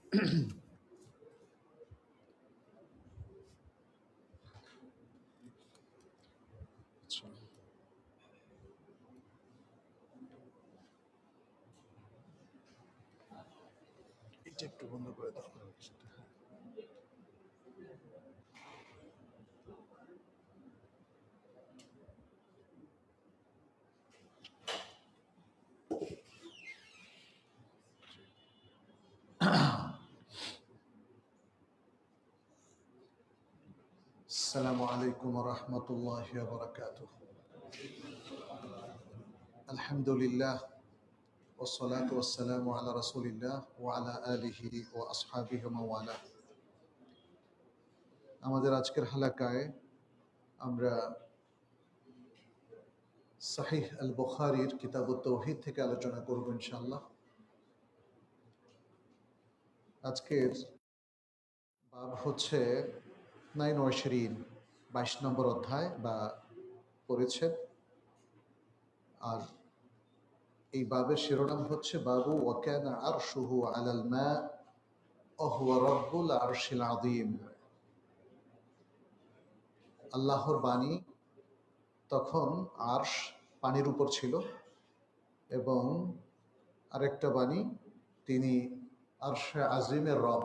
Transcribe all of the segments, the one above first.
এটা একটু বন্ধ করে দাও। السلام عليكم ورحمة الله وبركاته. الحمد لله والصلاة والسلام على رسول الله وعلى آله وأصحابه ومن والاه. আমাদের আজকের হালাকায় আমরা সহিহ আল বুখারীর কিতাবুত তাওহীদ থেকে আলোচনা করব ইনশাআল্লাহ। আজকের বাব হচ্ছে 22 নম্বর অধ্যায় বা পরিচ্ছেদ, আর এই বাবের শিরোনাম হচ্ছে বাবু ওয়াকানা আরশুহু আলাল মা ওয়া হুয়া রাব্বুল আরশিল আযীম। আল্লাহর বাণী তখন আরশ পানির উপর ছিল, এবং আরেকটা বাণী তিনি আরশে আজিমের রব,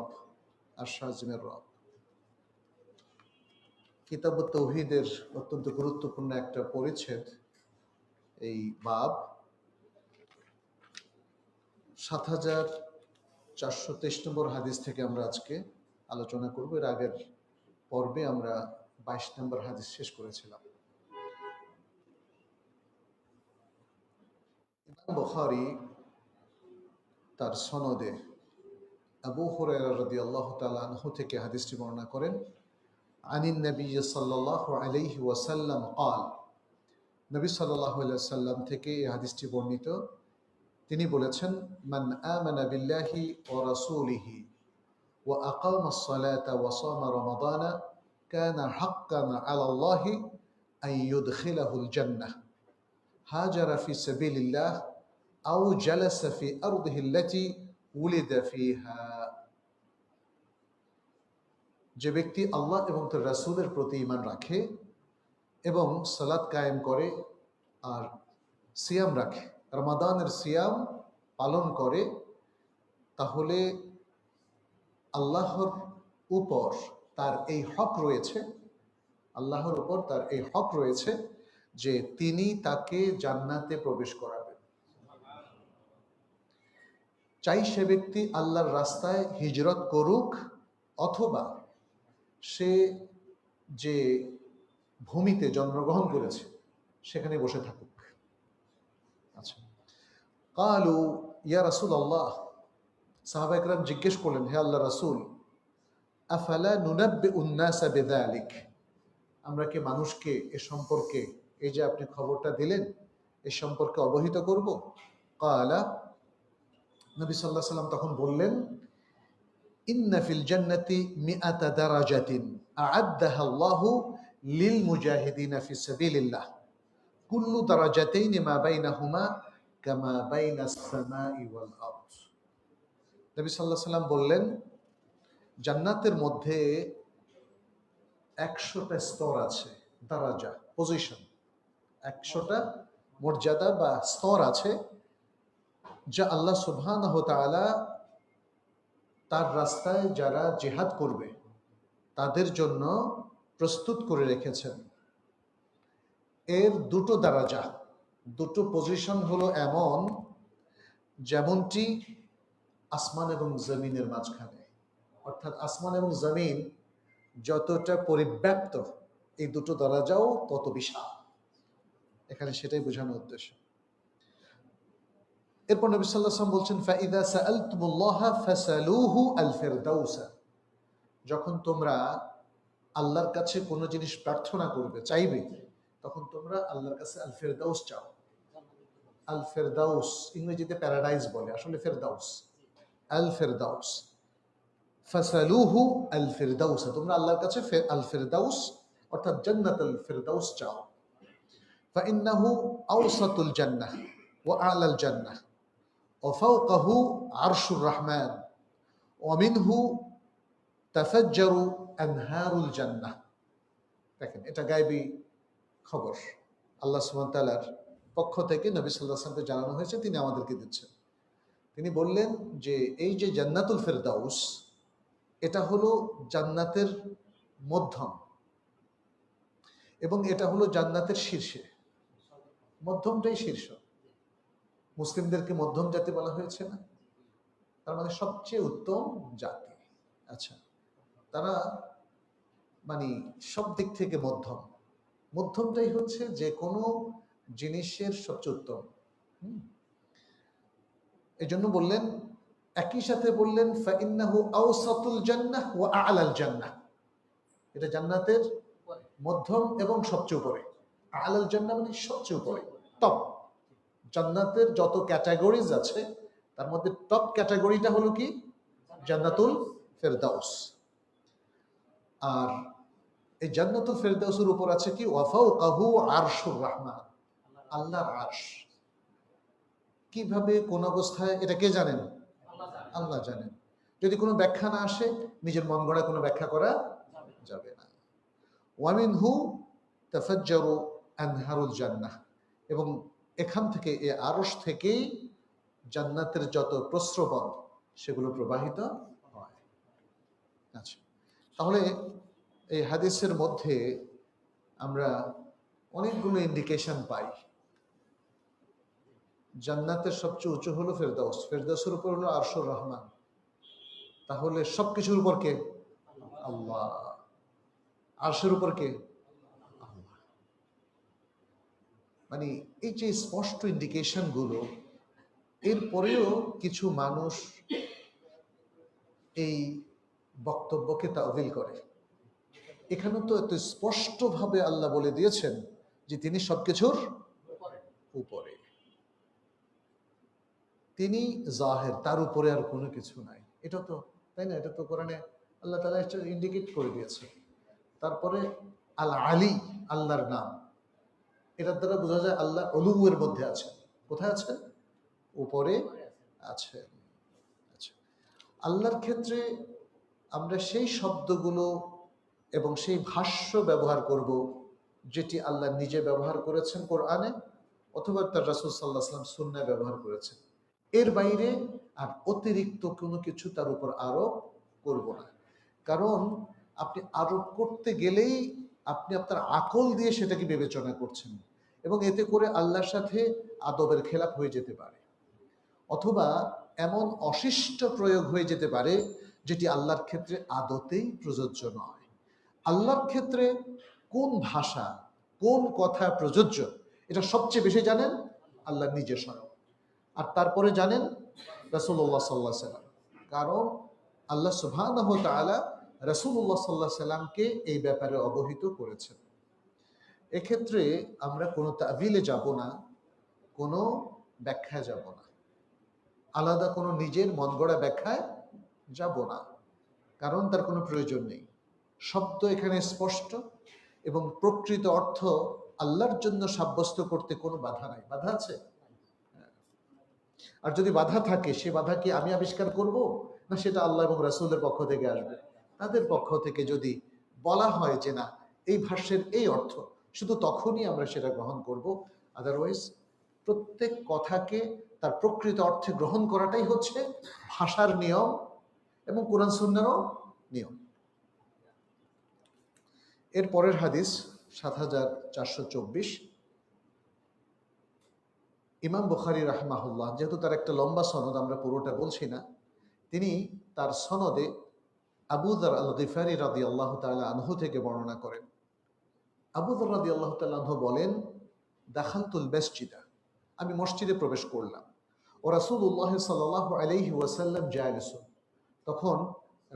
আরশে আজিমের রব। কিতাবুত তাওহীদের অত্যন্ত গুরুত্বপূর্ণ একটা পরিচ্ছেদ এই বাব। ৭,৪২৩ নম্বর হাদিস থেকে আমরা আজকে আলোচনা করব। এর আগের পর্বে আমরা 22 নম্বর হাদিস শেষ করেছিলাম। ইমাম বুখারী তার সনদে আবু হুরায়রা রাদিয়াল্লাহু তাআলা আনহু থেকে হাদিসটি বর্ণনা করেন, আনিন নবী সাল্লাল্লাহু আলাইহি ওয়াসাল্লাম قال, নবী সাল্লাল্লাহু আলাইহি ওয়াসাল্লাম থেকে এই হাদিসটি বর্ণিত। তিনি বলেছেন, মান আমানা বিল্লাহি ওয়া রাসূলিহি ওয়া আকামাস সালাতা ওয়া সামা রমাদানা কানা হাক্কান আলাল্লাহি আন ইউদখিলাহুল জান্নাহ হাজারা ফি সাবিলিল্লাহ আও জালাসা ফি আরদিহি আল্লাতী উলিদা ফিহা। যে ব্যক্তি আল্লাহ এবং তার রাসূলের প্রতি ঈমান রাখে এবং সালাত কায়েম করে আর সিয়াম রাখে, রমাদানের সিয়াম পালন করে, তাহলে আল্লাহর উপর তার এই হক রয়েছে, আল্লাহর উপর তার এই হক রয়েছে যে তিনি তাকে জান্নাতে প্রবেশ করাবেন। চাই সে ব্যক্তি আল্লাহর রাস্তায় হিজরত করুক অথবা সে যে ভূমিতে জন্মগ্রহণ করেছে সেখানে বসে থাকুক। আচ্ছা, কালু ইয়া রাসূলুল্লাহ, সাহাবা ইকরাম জিজ্ঞেস করলেন, হে আল্লাহ রাসূল, আফালা নুনাব্বিউন নাসা বিযালিক, আমরা কি মানুষকে এ সম্পর্কে, এই যে আপনি খবরটা দিলেন, এ সম্পর্কে অবহিত করব? ক্বালা, নবী সাল্লাল্লাহু আলাইহি ওয়াসাল্লাম তখন বললেন, ইন্না ফিল জান্নাতি মিআতা দারাজাতিন আ'আদ্দাহা আল্লাহু লিল মুজাহিদিনা ফি সাবিলিল্লাহ কুল্লু দারাজাতাইনি মা বাইনাহুমা কামা বাইনাস সামাই ওয়াল আরদ। নবী সাল্লাল্লাহু আলাইহি ওয়াসাল্লাম বললেন, জান্নাতের মধ্যে 100টা স্তর আছে, দারাজা, পজিশন, 100টা মর্যাদা বা স্তর আছে, যা আল্লাহ সুবহানাহু ওয়া তাআলা তার রাস্তায় যারা জিহাদ করবে তাদের জন্য প্রস্তুত করে রেখেছেন। এর দুটো দারাজা, দুটো পজিশন হলো এমন যেমনটি আসমান এবং জমিনের মাঝখানে, অর্থাৎ আসমান এবং জমিন যতটা পরিব্যাপ্ত, এই দুটো দরজাও তত বিশাল। এখানে সেটাই বোঝানোর উদ্দেশ্য। এরপর নবী সাল্লাল্লাহু আলাইহি ওয়াসাল্লাম বলছেন, ফাইদা সাআলতুমুল্লাহা ফাসালুহু আল ফিরদাউসা, যখন তোমরা আল্লাহর কাছে কোনো জিনিস প্রার্থনা করবে, চাইবে, তখন তোমরা আল্লাহর কাছে আল ফিরদাউস চাও। আল ফিরদাউস ইংরেজিতে প্যারাডাইস বলে, আসলে ফিরদাউস, আল ফিরদাউস। ফাসালুহু আল ফিরদাউসা, তোমরা আল্লাহর কাছে আল ফিরদাউস অর্থাৎ জান্নাতুল ফিরদাউস চাও। ফাইন্নাহু আওসাতুল জান্নাহ ওয়া আ'লাল জান্নাহ ওয়া ফাওকাহু আরশুর রহমান ওয়ামিনহু তাফাজ্জারু আনহারুল জান্নাহ। দেখেন, এটা গায়বী খবর, আল্লাহ সুবহানাহু ওয়া তাআলার পক্ষ থেকে নবী সাল্লাল্লাহু আলাইহি ওয়াসাল্লামকে জানানো হয়েছে, তিনি আমাদেরকে দিচ্ছেন। তিনি বললেন যে এই যে জান্নাতুল ফেরদাউস, এটা হলো জান্নাতের মধ্যম, এবং এটা হলো জান্নাতের শীর্ষে। মধ্যমটাই শীর্ষ। মুসলিমদেরকে মধ্যম জাতি বলা হয়েছে না? তার মানে সবচেয়ে উত্তম জাতি। আচ্ছা, তারা মানে সব দিক থেকে মধ্যম। মধ্যমটাই হচ্ছে যে কোনো জিনিসের সবচেয়ে উত্তম। এই জন্য বললেন, একই সাথে বললেন ফাইন্নাহু আওসাতুল জান্নাহ ওয়া আ'লাল জান্নাহ, এটা জান্নাতের মধ্যম এবং সবচেয়ে উপরে। আ'লাল জান্নাহ মানে সবচেয়ে উপরে, টপ। জান্নাতের যত ক্যাটাগরিজ আছে তার মধ্যে টপ ক্যাটাগরিটা হলো কি? জান্নাতুল ফেরদাউস। আর এই জান্নাতুল ফেরদাউসের উপর আছে কি? ওয়া ফাওকাহু আরশুর রহমান, আল্লাহর আরশ। কিভাবে, কোন অবস্থায়, এটা কে জানেন? আল্লাহ জানেন। যদি কোনো ব্যাখ্যা না আসে, নিজের মন গড়া কোনো ব্যাখ্যা করা যাবে না। ওয়ামিনহু তাফাজ্জারু আনহারুল জান্নাহ, এবং এখান থেকে, এই আরশ থেকেই জান্নাতের যত প্রস্রবণ সেগুলো প্রবাহিত হয়। আচ্ছা, তাহলে এই হাদিসের মধ্যে আমরা অনেকগুলো ইন্ডিকেশন পাই। জান্নাতের সবচেয়ে উঁচু হলো ফেরদাউস, ফেরদাউসের উপর হলো আরশুর রহমান। তাহলে সবকিছুর উপর কে? আল্লাহ। আরশের উপর কে? আল্লাহ। মানে এই যে স্পষ্ট ইন্ডিকেশন গুলো, এরপরেও কিছু মানুষ এই বক্তব্যকে তাওয়িল করে। এখানে তো এত স্পষ্টভাবে আল্লাহ বলে দিয়েছেন যে তিনি সবকিছুর উপরে, তিনি জাহের, তার উপরে আর কোনো কিছু নাই। এটা তো, তাই না? এটা তো কোরআনে আল্লাহ তাআলা ইন্ডিকেট করে দিয়েছে। তারপরে আল আলী, আল্লাহর নাম, এটার দ্বারা বোঝা যায় আল্লাহ উলুয়ের মধ্যে আছে। কোথায় আছে? উপরে আছে। আচ্ছা, আল্লাহর ক্ষেত্রে আমরা সেই শব্দগুলো এবং সেই ভাষ্য ব্যবহার করব যেটি আল্লাহ নিজে ব্যবহার করেছেন কোরআনে, অথবা তার রাসূল সাল্লাল্লাহু আলাইহি ওয়াসাল্লাম সুন্নাহে ব্যবহার করেছেন। এর বাইরে আর অতিরিক্ত কোনো কিছু তার উপর আরোপ করব না। কারণ আপনি আরোপ করতে গেলেই আপনি আপনার আকল দিয়ে সেটাকে বিবেচনা করছেন, এবং এতে করে আল্লাহর সাথে আদবের খেলাপ হয়ে যেতে পারে, অথবা এমন অশিষ্ট প্রয়োগ হয়ে যেতে পারে যেটি আল্লাহর ক্ষেত্রে আদতেই প্রযোজ্য নয়। আল্লাহর ক্ষেত্রে কোন ভাষা, কোন কথা প্রযোজ্য, এটা সবচেয়ে বেশি জানেন আল্লাহ নিজে স্বয়ং। আর তারপরে জানেন রাসূলুল্লাহ সাল্লাল্লাহু আলাইহি ওয়াসাল্লাম, কারণ আল্লাহ সুবহানাহু ওয়া তাআলা রাসূলুল্লাহ সাল্লাল্লাহু আলাইহি ওয়াসাল্লামকে এই ব্যাপারে অবহিত করেছেন। এক্ষেত্রে আমরা কোনো তাবিলে যাব না, কোনো ব্যাখ্যায় যাব না, আলাদা কোনো নিজের মন গড়া ব্যাখ্যায় যাব না, কারণ তার কোনো প্রয়োজন নেই। শব্দ এখানে স্পষ্ট, এবং প্রকৃত অর্থ আল্লাহর জন্য সাব্যস্ত করতে কোনো বাধা নাই। বাধা আছে? আর যদি বাধা থাকে, সে বাধা কি আমি আবিষ্কার করব, না সেটা আল্লাহ এবং রাসূলের পক্ষ থেকে আসবে? তাদের পক্ষ থেকে যদি বলা হয় যে না, এই ভাষ্যের এই অর্থ, শুধু তখনই আমরা সেটা গ্রহণ করব। আদারওয়াইজ প্রত্যেক কথাকে তার প্রকৃত অর্থে গ্রহণ করাটাই হচ্ছে ভাষার নিয়ম এবং কোরআন সুন্নাহরও নিয়ম। এর পরের হাদিস ৭৪২৪। ইমাম বুখারী রাহিমাহুল্লাহ, যেহেতু তার একটা লম্বা সনদ, আমরা পুরোটা বলছি না, তিনি তার সনদে আবু যার আল গিফারি রাদিয়াল্লাহু তাআলা আনহু থেকে বর্ণনা করেন। আবু যার রাদিয়াল্লাহু তাআলা আনহু বলেন, দাখালতুল মাসজিদা, আমি মসজিদে প্রবেশ করলাম, ও রাসূলুল্লাহ সাল্লাল্লাহু আলাইহি ওয়াসাল্লাম জালিসুন, তখন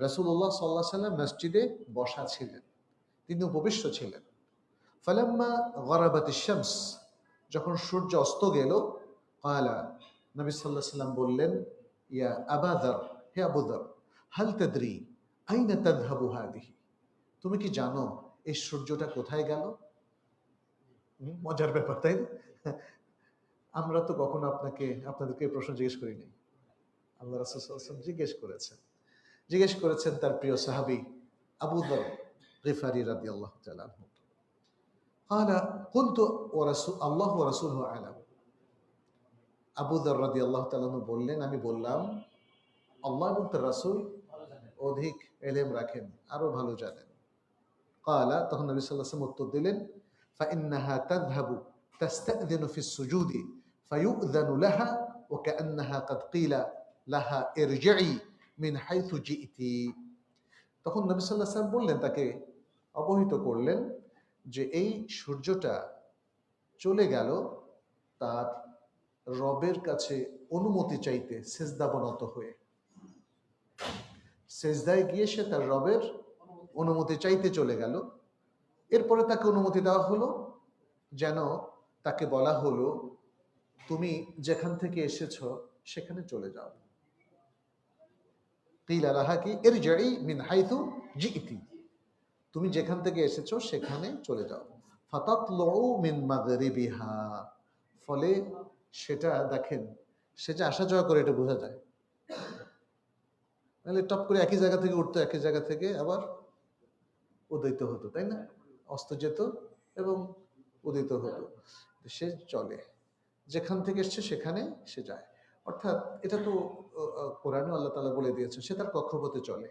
রাসূলুল্লাহ সাল্লাল্লাহু আলাইহি ওয়াসাল্লাম মসজিদে বসা ছিলেন, তিনি উপবিষ্ট ছিলেন। ফালাম্মা গরাবাতিশ শামস, যখন সূর্য অস্ত গেল, ক্বালা, নবী সাল্লাল্লাহু আলাইহি ওয়াসাল্লাম বললেন, ইয়া আবা যার, হে আবু যার, হাল তাদরি আইনা তাযহাবু হাদিহি, তুমি কি জানো এই সূর্যটা কোথায় গেল? মজার ব্যাপার, তাই না? আমরা তো কখনো আপনাদেরকে এই প্রশ্ন জিজ্ঞেস করি নাই, আল্লাহ রাসূল সাল্লাল্লাহু আলাইহি ওয়াসাল্লাম জিজ্ঞেস করেছেন। জিজ্ঞেস করেছেন তার প্রিয় সাহাবী আবু যর গিফারি রাদিয়াল্লাহু তাআলা আনহু। قال قلت ورسول الله ورسوله أعلم। আবু যর রাদিয়াল্লাহু তাআলা আনহু বললেন, আমি বললাম আল্লাহ এবং তার রাসূল অধিক ইলম রাখেন, আরো ভালো জানেন। قال তখন নবী সাল্লাল্লাহু আলাইহি ওয়াসাল্লাম উত্তর দিলেন, فإنها تذهب تستأذن في السجود فيؤذن لها وكأنها قد قيل لها ارجعي من حيث جئت। তখন নবী সাল্লাল্লাহু আলাইহি ওয়াসাল্লাম বললেন, তাকে অবহিত করলেন যে এই সূর্যটা চলে গেল তার রবের কাছে অনুমতি চাইতে সেজদাবনত হয়ে। সেজদায় গিয়ে সে তার রবের অনুমতি চাইতে চলে গেল। এরপরে তাকে অনুমতি দেওয়া হলো, যেন তাকে বলা হলো তুমি যেখান থেকে এসেছো সেখানে চলে যাও। কিলা লাহা কি ইরজিই মিন হাইথু জিইতি, তুমি যেখান থেকে এসেছো সেখানে চলে যাও। ফাতাতলু মিন মাগরিবিহা, ফলে সেটা দেখেন, সে যে আসা যাওয়া করে এটা বোঝা যায়। তাহলে টপ করে একই জায়গা থেকে উঠতো, একই জায়গা থেকে আবার উদিত হতো, তাই না? অস্ত যেত এবং উদিত হতো। সে চলে, যেখান থেকে এসছে সেখানে সে যায়। অর্থাৎ এটা তো কোরআনে আল্লাহ তাআলা বলে দিয়েছেন, সে তার কক্ষপথে চলে।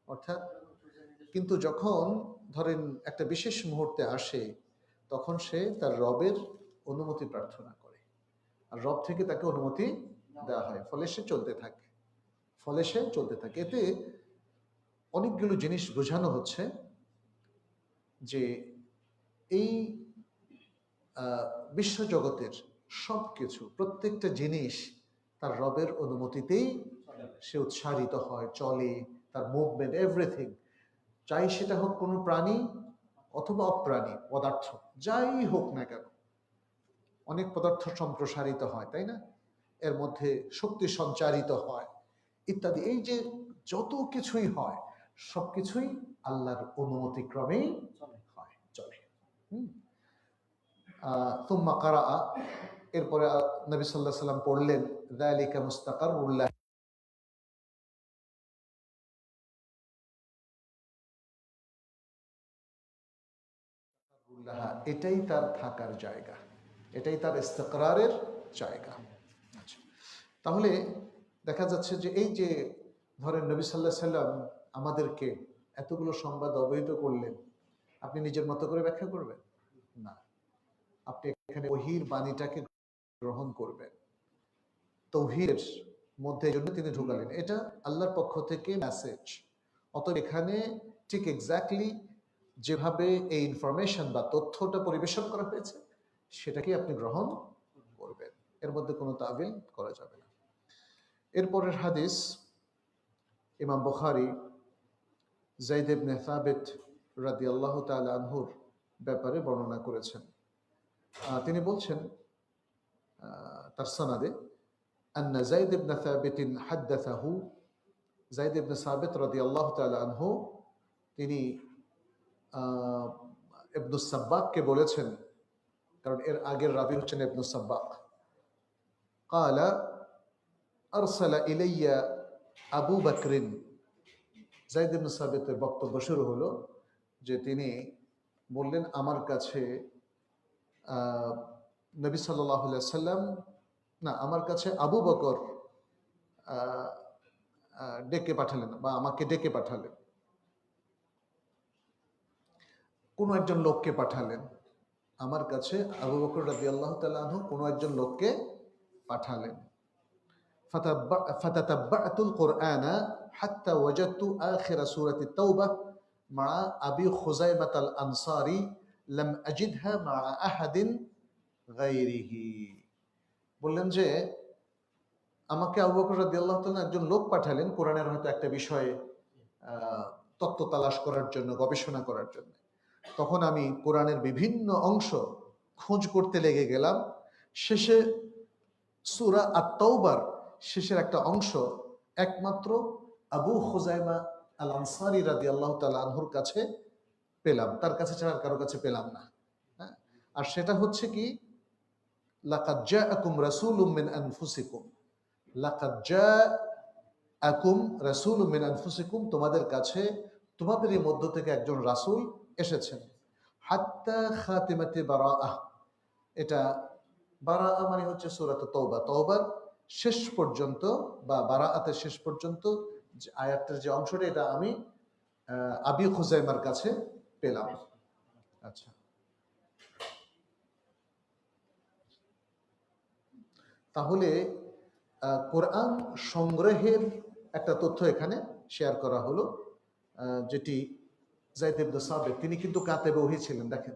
অর্থাৎ কিন্তু যখন ধরেন একটা বিশেষ মুহূর্তে আসে, তখন সে তার রবের অনুমতি প্রার্থনা করে, আর রব থেকে তাকে অনুমতি দেওয়া হয়, ফলে সে চলতে থাকে, এতে অনেকগুলো জিনিস বোঝানো হচ্ছে যে এই বিশ্বজগতের সবকিছু, প্রত্যেকটা জিনিস তার রবের অনুমতিতেই সে উৎসারিত হয়, চলে, তার মুভমেন্ট, এভরিথিং, চাই সেটা হোক কোনো প্রাণী অথবা অপ্রাণী পদার্থ, যাই হোক না কেন। অনেক পদার্থ সম্প্রসারিত হয়, তাই না? এর মধ্যে শক্তি সঞ্চারিত হয় ইত্যাদি। এই যে যত কিছুই হয়, সবকিছুই আল্লাহর অনুমতি ক্রমেই হয়, চলে। তুম্মা কারা, এরপরে নবী সাল্লাল্লাহু আলাইহি ওয়াসাল্লাম পড়লেন, যালিকা মুস্তাকারুল্লাহ, এটাই তার থাকার জায়গা, এটাই তার ইস্তিকরারের জায়গা। আচ্ছা, তাহলে দেখা যাচ্ছে যে এই যে ধরেন নবী সাল্লাল্লাহু আলাইহি ওয়াসাল্লাম আমাদেরকে এতগুলো সংবাদ অবহিত করলেন, আপনি নিজের মতো করে ব্যাখ্যা করবেন না, আপনি এখানে ওহীর বাণীটাকে গ্রহণ করবেন, তৌহিদের মধ্যে জন্য তিনি ঢুকালেন, এটা আল্লাহর পক্ষ থেকে মেসেজ। অতএব এখানে ঠিক এক্স্যাক্টলি যেভাবে এই ইনফরমেশন বা তথ্যটা পরিবেশন করা হয়েছে সেটাকে আপনি গ্রহণ করবেন, এর মধ্যে কোনো তাবিল করা যাবে না। এরপরের হাদিস ইমাম বুখারী যায়েদ ইবনে সাবিত রাদিয়াল্লাহু তাআলা আনহুর ব্যাপারে বর্ণনা করেছেন। তিনি বলছেন তার সনদে, আন্না যায়েদ ইবনে সাবিত হাদাসাহু, যায়েদ ইবনে সাবিত রাদিয়াল্লাহু তাআলা আনহু তিনি ইবনু সাব্বাককে বলেছেন, কারণ এর আগের রাবী হচ্ছেন ইবনু সাব্বাক। ক্বালা আরসালা ইলাইয়া আবু বকরিন, যায়েদ ইবনে সাবিতের বক্তব্য শুরু হলো যে তিনি বললেন, আমার কাছে নবী সাল্লাল্লাহু আলাইহি ওয়াসাল্লাম, না, আমার কাছে আবু বকর ডেকে পাঠালেন বা আমাকে ডেকে পাঠালেন, কোনো একজন লোককে পাঠালেন আমার কাছে, আবু বকর রাদিয়াল্লাহু তাআলা আনহু কোনো একজন লোককে পাঠালেন। ফাতাতাব্বাতুল কুরআনা হাত্তা ওয়াজাদতু আখির সূরাতি তাওবা মা আবি খুযাইমাহ আল আনসারী লাম আজিদহা মা আহাদিন গায়রিহি। বললেন যে আমাকে আবু বকর রাদিয়াল্লাহু তাআলা একজন লোক পাঠালেন কোরআনের হয়তো একটা বিষয়ে তত্ত্ব তালাশ করার জন্য, গবেষণা করার জন্য। তখন আমি কোরআনের বিভিন্ন অংশ খোঁজ করতে লেগে গেলাম। শেষে সূরা আত-তাওবার শেষের একটা অংশ একমাত্র আবু খুযাইমা আল আনসারী রাদিয়াল্লাহু তাআলা আনহুর কাছে পেলাম, তার কাছে ছাড়া কারো কাছে পেলাম না। হ্যাঁ, আর সেটা হচ্ছে কি, লাকাদ জাআকুম রাসূলুম মিন আনফুসিকুম, লাকাদ আকুম রাসূলুম মিন আনফুসিকুম, তোমাদের কাছে তোমাদেরই মধ্য থেকে একজন রাসূল এসেছেন। হাত্তা খাতিমাতি বারাআহ, এটা বারাআ মানে হচ্ছে সূরাত তওবা, তওবার শেষ পর্যন্ত বা বারাআতের শেষ পর্যন্ত যে আয়াতের যে অংশটা, এটা আমি আবি খুজাইমার কাছে পেলাম। আচ্ছা, তাহলে কোরআন সংগ্রহের একটা তথ্য এখানে শেয়ার করা হলো, যেটি যায়েদ ইবনে সাবিত, তিনি কিন্তু কাতেবে ওহী ছিলেন। দেখেন,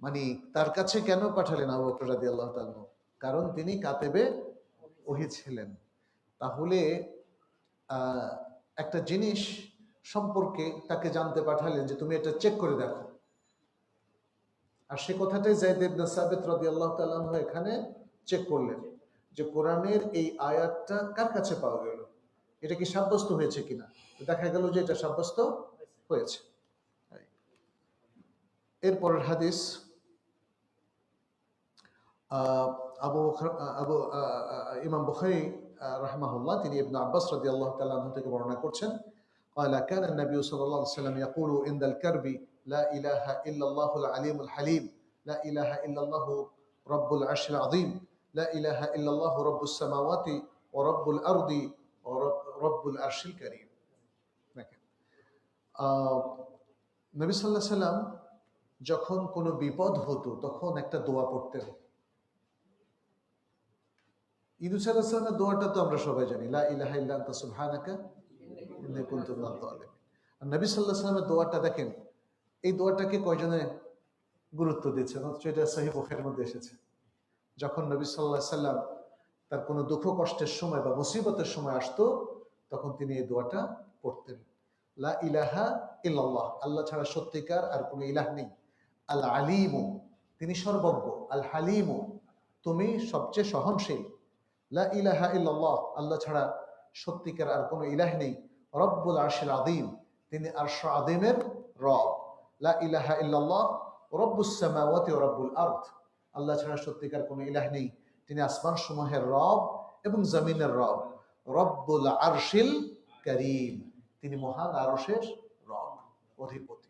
মানে তার কাছে কেন পাঠালেন আবু বকর রাদিয়াল্লাহু তাআলা? কারণ তিনি কাতেবে ওহী ছিলেন। তাহলে আহ, একটা জিনিস সম্পর্কে তাকে জানতে পাঠালেন যে তুমি এটা চেক করে দেখো, আর সে কথাটাই যায়েদ ইবনে সাবিত রাদিয়াল্লাহু তাআলা আনহু এখানে চেক করলেন যে কোরআনের এই আয়াতটা কার কাছে পাওয়া গেল, এটা কি সাব্যস্ত হয়েছে কিনা। দেখা গেল যে এটা সাব্যস্ত হয়েছে। এরপরের হাদিস, আবু আবু ইমাম বুখারী রাহিমাহুল্লাহ তিনি ইবনে আব্বাস রাদিয়াল্লাহু তাআলা আনহু থেকে বর্ণনা করছেন, قال كان النبي صلى الله عليه وسلم يقول عند الكرب لا إله إلا الله العليم الحليم لا إله إلا الله رب العرش العظيم لا إله إلا الله رب السماوات ورب الأرض ورب العرش الكريم. নবী সাল্লাল্লাহু আলাইহি সাল্লাম যখন কোনো বিপদ হতো তখন একটা দোয়া পড়তেন। ইউনূস আলাইহিস সালামের দোয়াটা তো আমরা সবাই জানি, লা ইলাহা ইল্লা আনতা সুবহানাকা ইন্নী কুনতু মিনাজ জালিমিন। আর নবী সাল্লাল্লাহু আলাইহি সাল্লামের দোয়াটা দেখেন, এই দোয়াটাকে কয়জনে গুরুত্ব দিচ্ছেন, অথচ এটা সহিহ বুখারীর মধ্যে এসেছে। যখন নবী সাল্লাল্লাহু আলাইহি সাল্লাম তার কোনো দুঃখ কষ্টের সময় বা মুসিবতের সময় আসতো, তখন তিনি এই দোয়াটা পড়তেন, লা ইলাহা ইল্লাল্লাহ, আল্লাহ ছাড়া সত্যিকার আর কোনো ইলাহ নেই। আল আলিমু, তিনি সর্বজ্ঞ। আল হালিমু, তুমি সবচেয়ে সহনশীল। লা ইলাহা ইল্লাল্লাহ, আল্লাহ ছাড়া সত্যিকার আর কোনো ইলাহ নেই। রব্বুল আরশিল আযীম, তিনি আরশ আযীমের রব। লা ইলাহা ইল্লাল্লাহ রব্বুস সামাওয়াতি ওয়া রব্বুল আরদ, আল্লাহ ছাড়া সত্যিকার কোনো ইলাহ নেই, তিনি আসমান সমূহের রব এবং জমিনের রব। রব্বুল আরশিল কারীম, তিনি মহান আরশের রব, অধিপতি।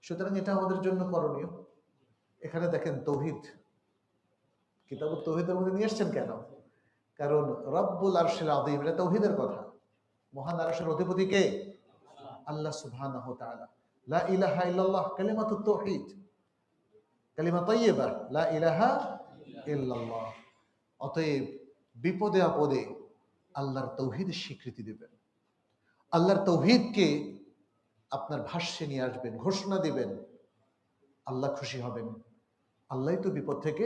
সুতরাং এটা আমাদের জন্য করণীয়। এখানে দেখেন তৌহিদ, কিতাবুত তৌহিদের মধ্যে নিয়ে এসছেন কেন? কারণ রব্বুল আরশিল আযীম, এটা তৌহিদের কথা। মহান আরশের অধিপতি কে? আল্লাহ সুবহানাহু ওয়া তাআলা। লা ইলাহা ইল্লাল্লাহ কালিমাতুত তাওহীদ, কালিমা তাইয়্যিবা, লা ইলাহা ইল্লাল্লাহ। অতএব বিপদে আপদে আল্লাহর তৌহিদের স্বীকৃতি দেবেন, আল্লাহর তৌহিদকে আপনার ভাষ্যে নিয়ে আসবেন, ঘোষণা দিবেন, আল্লাহ খুশি হবেন। আল্লাহই তো বিপদ থেকে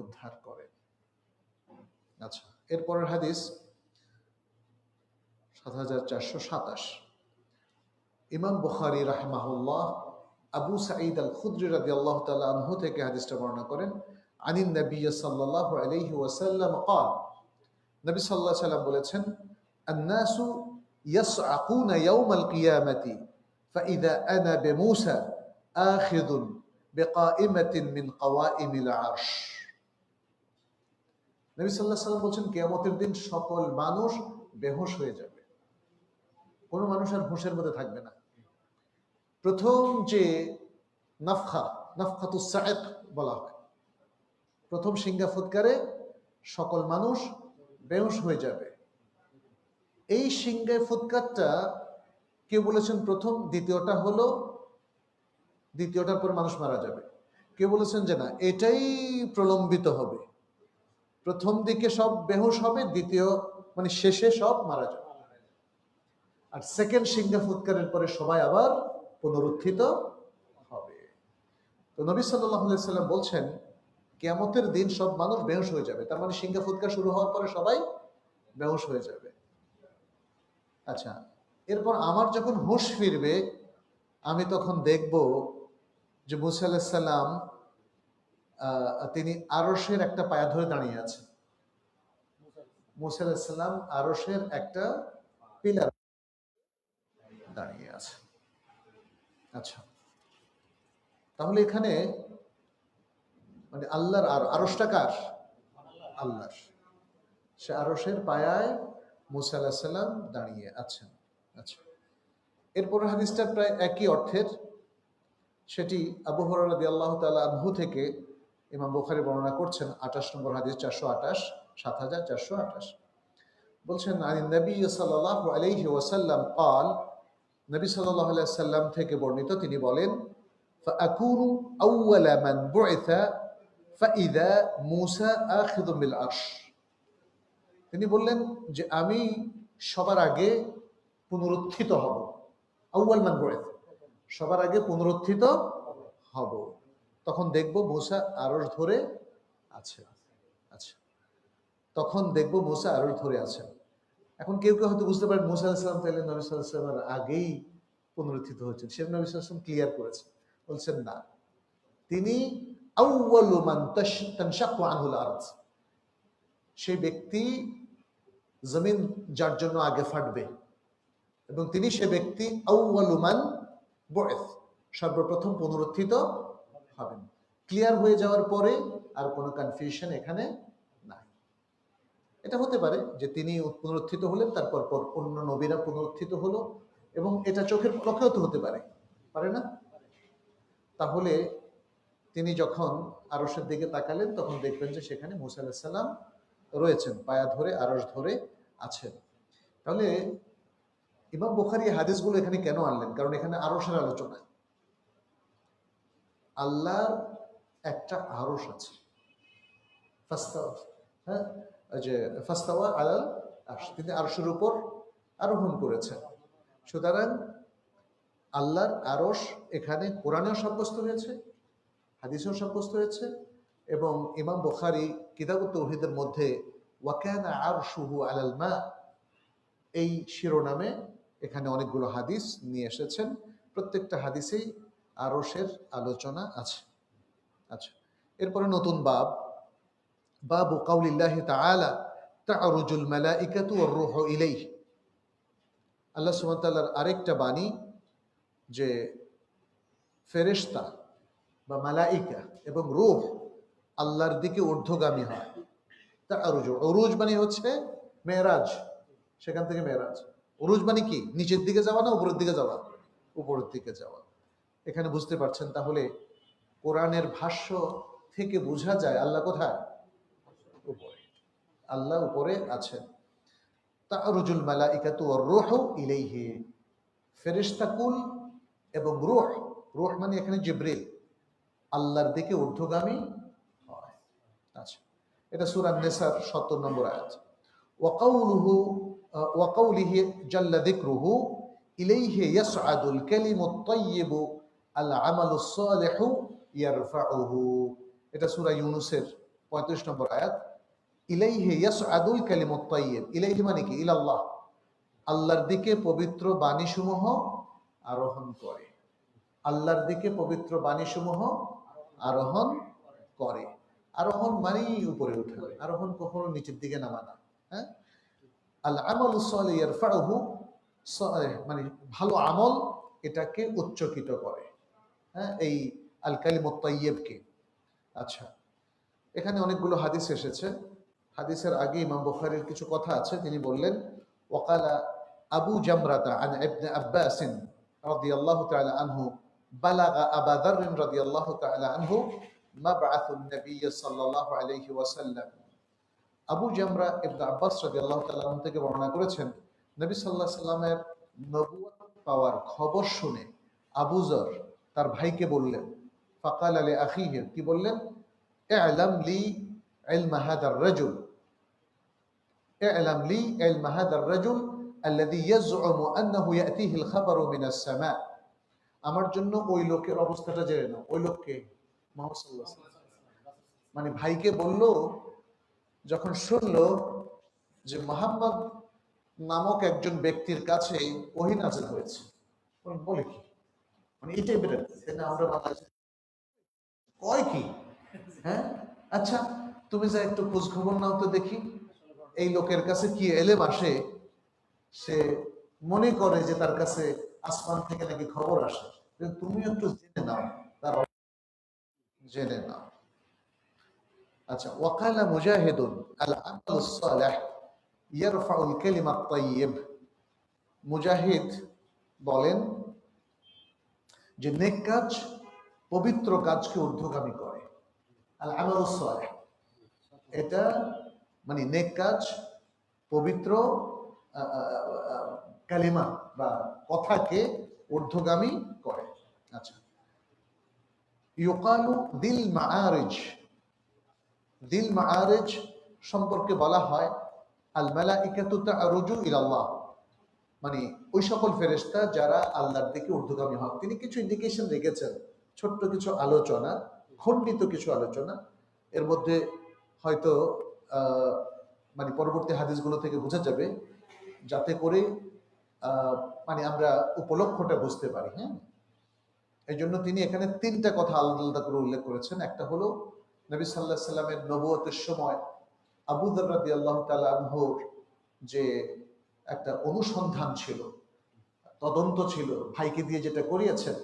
উদ্ধার করেন। আচ্ছা, এরপরের হাদিস ৭৪২৭। ইমাম বুখারী রাহিমাহুল্লাহ আবু সাঈদ আল খুদরি রাদিয়াল্লাহু তাআলা আনহু থেকে হাদিসটা বর্ণনা করেন, আনিন নবী সাল্লাল্লাহু আলাইহি ওয়াসাল্লাম قال, নবী সাল্লাল্লাহু আলাইহি ওয়াসাল্লাম বলেছেন, আন-নাসু ইয়াসআকুনা ইয়াওমাল কিয়ামাতি ফাইযা আনা বিমূসা আখিযুন বিকাইমাতিন মিন কাওয়াইমিল আরশ। নবী সাল্লাল্লাহু আলাইহি ওয়াসাল্লাম বলেন, কিয়ামতের দিন সকল মানুষ বেহুশ হয়ে যাবে, কোনো মানুষ আর হুঁশের মধ্যে থাকবে না। প্রথম যে নাফখাতুস সাইক বলা হয়, প্রথম সিংহা ফুৎকারে সকল মানুষ বেহুশ হয়ে যাবে। এই সিংহায় ফুৎকারটা কেউ বলেছেন প্রথম, দ্বিতীয়টার পর মানুষ মারা যাবে। কেউ বলেছেন যে না, এটাই প্রলম্বিত হবে, প্রথম দিকে সব বেহুশ হবে, দ্বিতীয় মানে শেষে সব মারা যাবে, আর সেকেন্ড সিংহা ফুৎকারের পরে সবাই আবার পুনরুত্থিত হবে। তো নবী সাল্লাল্লাহু আলাইহি সাল্লাম বলছেন, কিয়ামতের দিন সব মানুষ বেহুশ হয়ে যাবে, তার মানে সিংহা ফুৎকার শুরু হওয়ার পরে সবাই বেহুশ হয়ে যাবে। আচ্ছা, এরপর আমার যখন হুঁশ ফিরবে, আমি তখন দেখব যে মুসা আলাইহিস সালাম তিনি আরশের একটা পায়া ধরে দাঁড়িয়ে আছেন। মুসা আলাইহিস সালাম আরশের একটা পিলার দাঁড়িয়ে আছে। আচ্ছা, তাহলে এখানে মানে আল্লাহর, আর আরশটা কার? আল্লাহর। সে আরশের পায়ায় মুসা আলাইহিস সালাম দাঁড়িয়ে আছেন। আচ্ছা, এরপর হাদিসটা প্রায় একই অর্থের। সেটি আবু হুরায়রা রাদিয়াল্লাহু তাআলা আনহু থেকে ইমাম বুখারী বর্ণনা করছেন, 28 নম্বর হাদিস, 428, 7428। বলছেন, আনিন নবী সাল্লাল্লাহু আলাইহি ওয়াসাল্লাম قال, নবী সাল্লাল্লাহু আলাইহি ওয়াসাল্লাম থেকে বর্ণিত, তিনি বলেন, ফাআকুনু আউওয়ালা মান বুইসা ফাইদা মূসা আখিযুম বিল আরশ। তিনি বললেন যে আমি সবার আগে পুনরুত্থিত হব। আউয়াল মান বুইসা, সবার আগে পুনরুত্থিত হব, তখন দেখব মূসা আরশ ধরে আছে। আচ্ছা, তখন দেখব মূসা আরশ ধরে আছেন। এখন কেউ কেউ হয়তো বুঝতে পারেন মূসা আলাইহিস সালাম তাহলে নবী সাল্লাল্লাহু আলাইহি ওয়াসাল্লামের আগেই পুনরুত্থিত হয়েছেন। সে নবী সাল্লাল্লাহু আলাইহি ওয়াসাল্লাম ক্লিয়ার করেছেন, বলছেন না, তিনি আউয়ালু মান তানশাক্কু আনহুল আরদ, সেই ব্যক্তি জমিন যার জন্য আগে ফাটবে, এবং তিনি সে ব্যক্তি আউয়ালু মান বুইস, সর্বপ্রথম পুনরুত্থিত হবেন। ক্লিয়ার হয়ে যাওয়ার পরে আর কোনো কনফিউশন এখানে নাই। এটা হতে পারে যে তিনি পুনরুত্থিত হলেন, তারপর অন্য নবীরা পুনরুত্থিত হলো, এবং এটা চোখের পলকেও তো হতে পারে, পারে না? তাহলে তিনি যখন আরশের দিকে তাকালেন তখন দেখবেন যে সেখানে মূসা আলাইহিস সালাম রয়েছেন, পায়া ধরে আরশ ধরে আছেন। তাহলে ইমাম বুখারী হাদিসগুলো এখানে কেন আনলেন? কারণ এখানে আরশের আলোচনা। আল্লাহর একটা আরশ আছে, ফাস্তাওয়া, হ্যাঁ, যে ফাস্তাওয়া আলাল আরশ, তিনি আরশের উপর আরোহণ করেছেন। সুতরাং আল্লাহর আরশ এখানে কোরআনেও সাব্যস্ত হয়েছে, হাদিসেও সাব্যস্ত হয়েছে, এবং ইমাম বুখারী কিতাবুত তাওহীদের মধ্যে ওয়াকানা আরশুহু আলাল মা এই শিরোনামে এখানে অনেকগুলো হাদিস নিয়ে এসেছেন। প্রত্যেকটা হাদিসেই আরশের আলোচনা আছে। আচ্ছা, এরপরে নতুন বাব, বাবু কাউলিল্লাহি তাআলা তা'রুজুল মালাইকাতু ওয়ার রূহু ইলাইহি। আল্লাহ সুবহানাহু ওয়া তাআলার আরেকটা বাণী যে ফেরেশতা বা মালাইকা এবং রূহ আল্লাহর দিকে ঊর্ধ্বগামী হয়। তা'রুজু, উরুজ মানে হচ্ছে মেরাজ, সেখান থেকে মেরাজ। উরুজ মানে কি? নিচের দিকে যাওয়া না উপরের দিকে যাওয়া? উপরের দিকে যাওয়া। এখানে বুঝতে পারছেন তাহলে কোরআনের ভাষ্য থেকে বোঝা যায় আল্লাহ কোথায়? উপরে, আল্লাহ উপরে আছেন। তা'রুজুল মালাইকাতু ওয়ার রূহু ইলাইহি, ফেরেশতাকুল এবং রূহ, রূহ মানে এখানে জিবরিল, আল্লাহর দিকে ঊর্ধ্বগামী হয়। আচ্ছা, এটা সূরা আন-নিসার 70 নম্বর আয়াত। ওয়া কাউলিহি জাল্লা যিকরুহু ইলাইহি ইয়াসআদুল কালিমুত তাইয়্যিবু আল আমালুস সালিহু ইয়ারফাউহু, এটা সূরা ইউনূসের 35 নম্বর আয়াত। ইলাইহি ইয়াসআদুল কালিমুত তাইয়্যিব, ইলাইহি মানে কি? ইলাল্লাহ, আল্লাহর দিকে পবিত্র বাণীসমূহ আরোহণ করে, আল্লাহর দিকে পবিত্র বাণীসমূহ আরোহণ করে। আরোহণ মানেই উপরে ওঠা, আরোহণ কখনো নিচের দিকে নামা না। হ্যাঁ, আল আমালুস সালিহ ইয়ারফাউহু, মানে ভালো আমল এটাকে উচ্চকিত করে, হ্যাঁ, এই আল কালিমুত তাইয়্যিবকে। আচ্ছা, এখানে অনেকগুলো হাদিস এসেছে। হাদিসের আগে ইমাম বুখারীর কিছু কথা আছে। তিনি বললেন, ওয়াকালা আবু জামরাতা আন ইবনে আব্বাস রাদিয়াল্লাহু তাআলা আনহু বালাগা আবা যার রাদিয়াল্লাহু তাআলা আনহু মাবআথুন নবী সাল্লাল্লাহু আলাইহি ওয়াসাল্লাম। আবু জামরা ইবনে আব্বাস রাদিয়াল্লাহু তাআলা আনহু থেকে বর্ণনা করেছেন, নবী সাল্লাল্লাহু আলাইহি সাল্লামের নবুয়ত পাওয়ার খবর শুনে আবু যর তার ভাইকে বললেন, ফাকাল লি আখিহি, কি বললেন? ই'লাম লি ইলমা হাদার রাজুল, ই'লাম লি ইলমা হাদার রাজুল আল্লাযী ইয়াজউমু আন্নাহু ইয়াতিহি আল খাবারু মিনাস সামা। আমার জন্য ওই লোকের অবস্থাটা জেনে নাও। ওই লোককে মুহাম্মদ সাল্লাল্লাহু আলাইহি ওয়াসাল্লাম, মানে ভাইকে বলল যখন শুনলো যে মুহাম্মদ নামক একজন ব্যক্তির কাছে ওহী নাযিল হয়েছে। বলে কি? মানে এটাই বেটার, আমরা বাংলাদেশে কয় কি? হ্যাঁ, আচ্ছা তুমি যা একটু খোঁজ খবর নাও তো দেখি, এই লোকের কাছে কি এলেম আসে? সে মনে করে যে তার কাছে আসমান থেকে নাকি খবর আসে। তুমি একটু জেনে নাও, তার জেনে নাও। আচ্ছা, ওয়াকালা মুজাহিদুন আল আমালুস সালিহ ইয়ারফাউল কালিমাত তাইয়্যিব। মুজাহিদ বলেন যে নেক কাজ পবিত্র কাজকে ঊর্ধ্বগামী করে। আল আমালুস সালিহ, এটা মানে নেক কাজ পবিত্র কালিমা বা কথাকে ঊর্ধ্বগামী করে। আচ্ছা, ইউকালু দিল মাআরিজ, দিল মাআরিজ সম্পর্কে বলা হয় আল মালাইকাতু তা'রুজু ইলাল্লাহ, মানে ওই সকল ফেরেশতা যারা আল্লাহর দিকে ঊর্ধ্বগামী হন। তিনি কিছু ইন্ডিকেশন রেখেছেন, ছোট্ট কিছু আলোচনা, খণ্ডিত কিছু আলোচনা। এর মধ্যে হয়তো মানে পরবর্তী হাদিসগুলো থেকে বোঝা যাবে, যাতে করে মানে আমরা উপলক্ষটা বুঝতে পারি। হ্যাঁ, এই জন্য তিনি এখানে তিনটা কথা আলাদা আলাদা করে উল্লেখ করেছেন। একটা হলো নবী সাল্লাল্লাহু আলাইহি সাল্লামের নবুয়তের সময় আবু যর রাদিয়াল্লাহু তাআলা আনহুর যে একটা অনুসন্ধান ছিল, তদন্ত ছিল, ভাইকে দিয়ে যেটা করিয়েছেন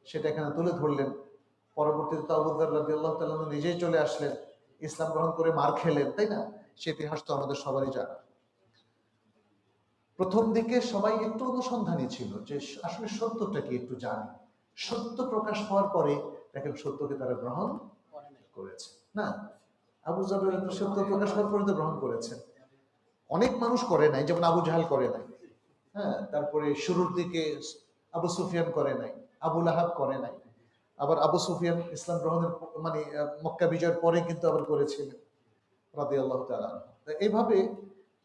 সেটা এখানে তুলে ধরলেন। পরবর্তীতে আবু যর রাদিয়াল্লাহু তাআলা আনহু নিজেই চলে আসলেন, ইসলাম গ্রহণ করে মার খেলেন, তাই না? সে ইতিহাস তো আমাদের সবারই জানা। প্রথম দিকে সবাই একটু অনুসন্ধানী ছিল যে আসলে সত্যটা কি একটু জানি। সত্য প্রকাশ হওয়ার পরে দেখেন সত্যকে তারা গ্রহণ করেছে না। আবু যর সত্য প্রকাশ হওয়ার পরে তো গ্রহণ করেছেন। অনেক মানুষ করে নাই, যেমন আবু জাহাল করে নাই। হ্যাঁ, তারপরে শুরুর দিকে আবু সুফিয়ান করে নাই, আবু লাহাব করে নাই। আবার আবু সুফিয়ান ইসলাম গ্রহণের মানে মক্কা বিজয়ের পরে কিন্তু আবার করেছিলেন রাদিয়াল্লাহু তাআলা। এইভাবে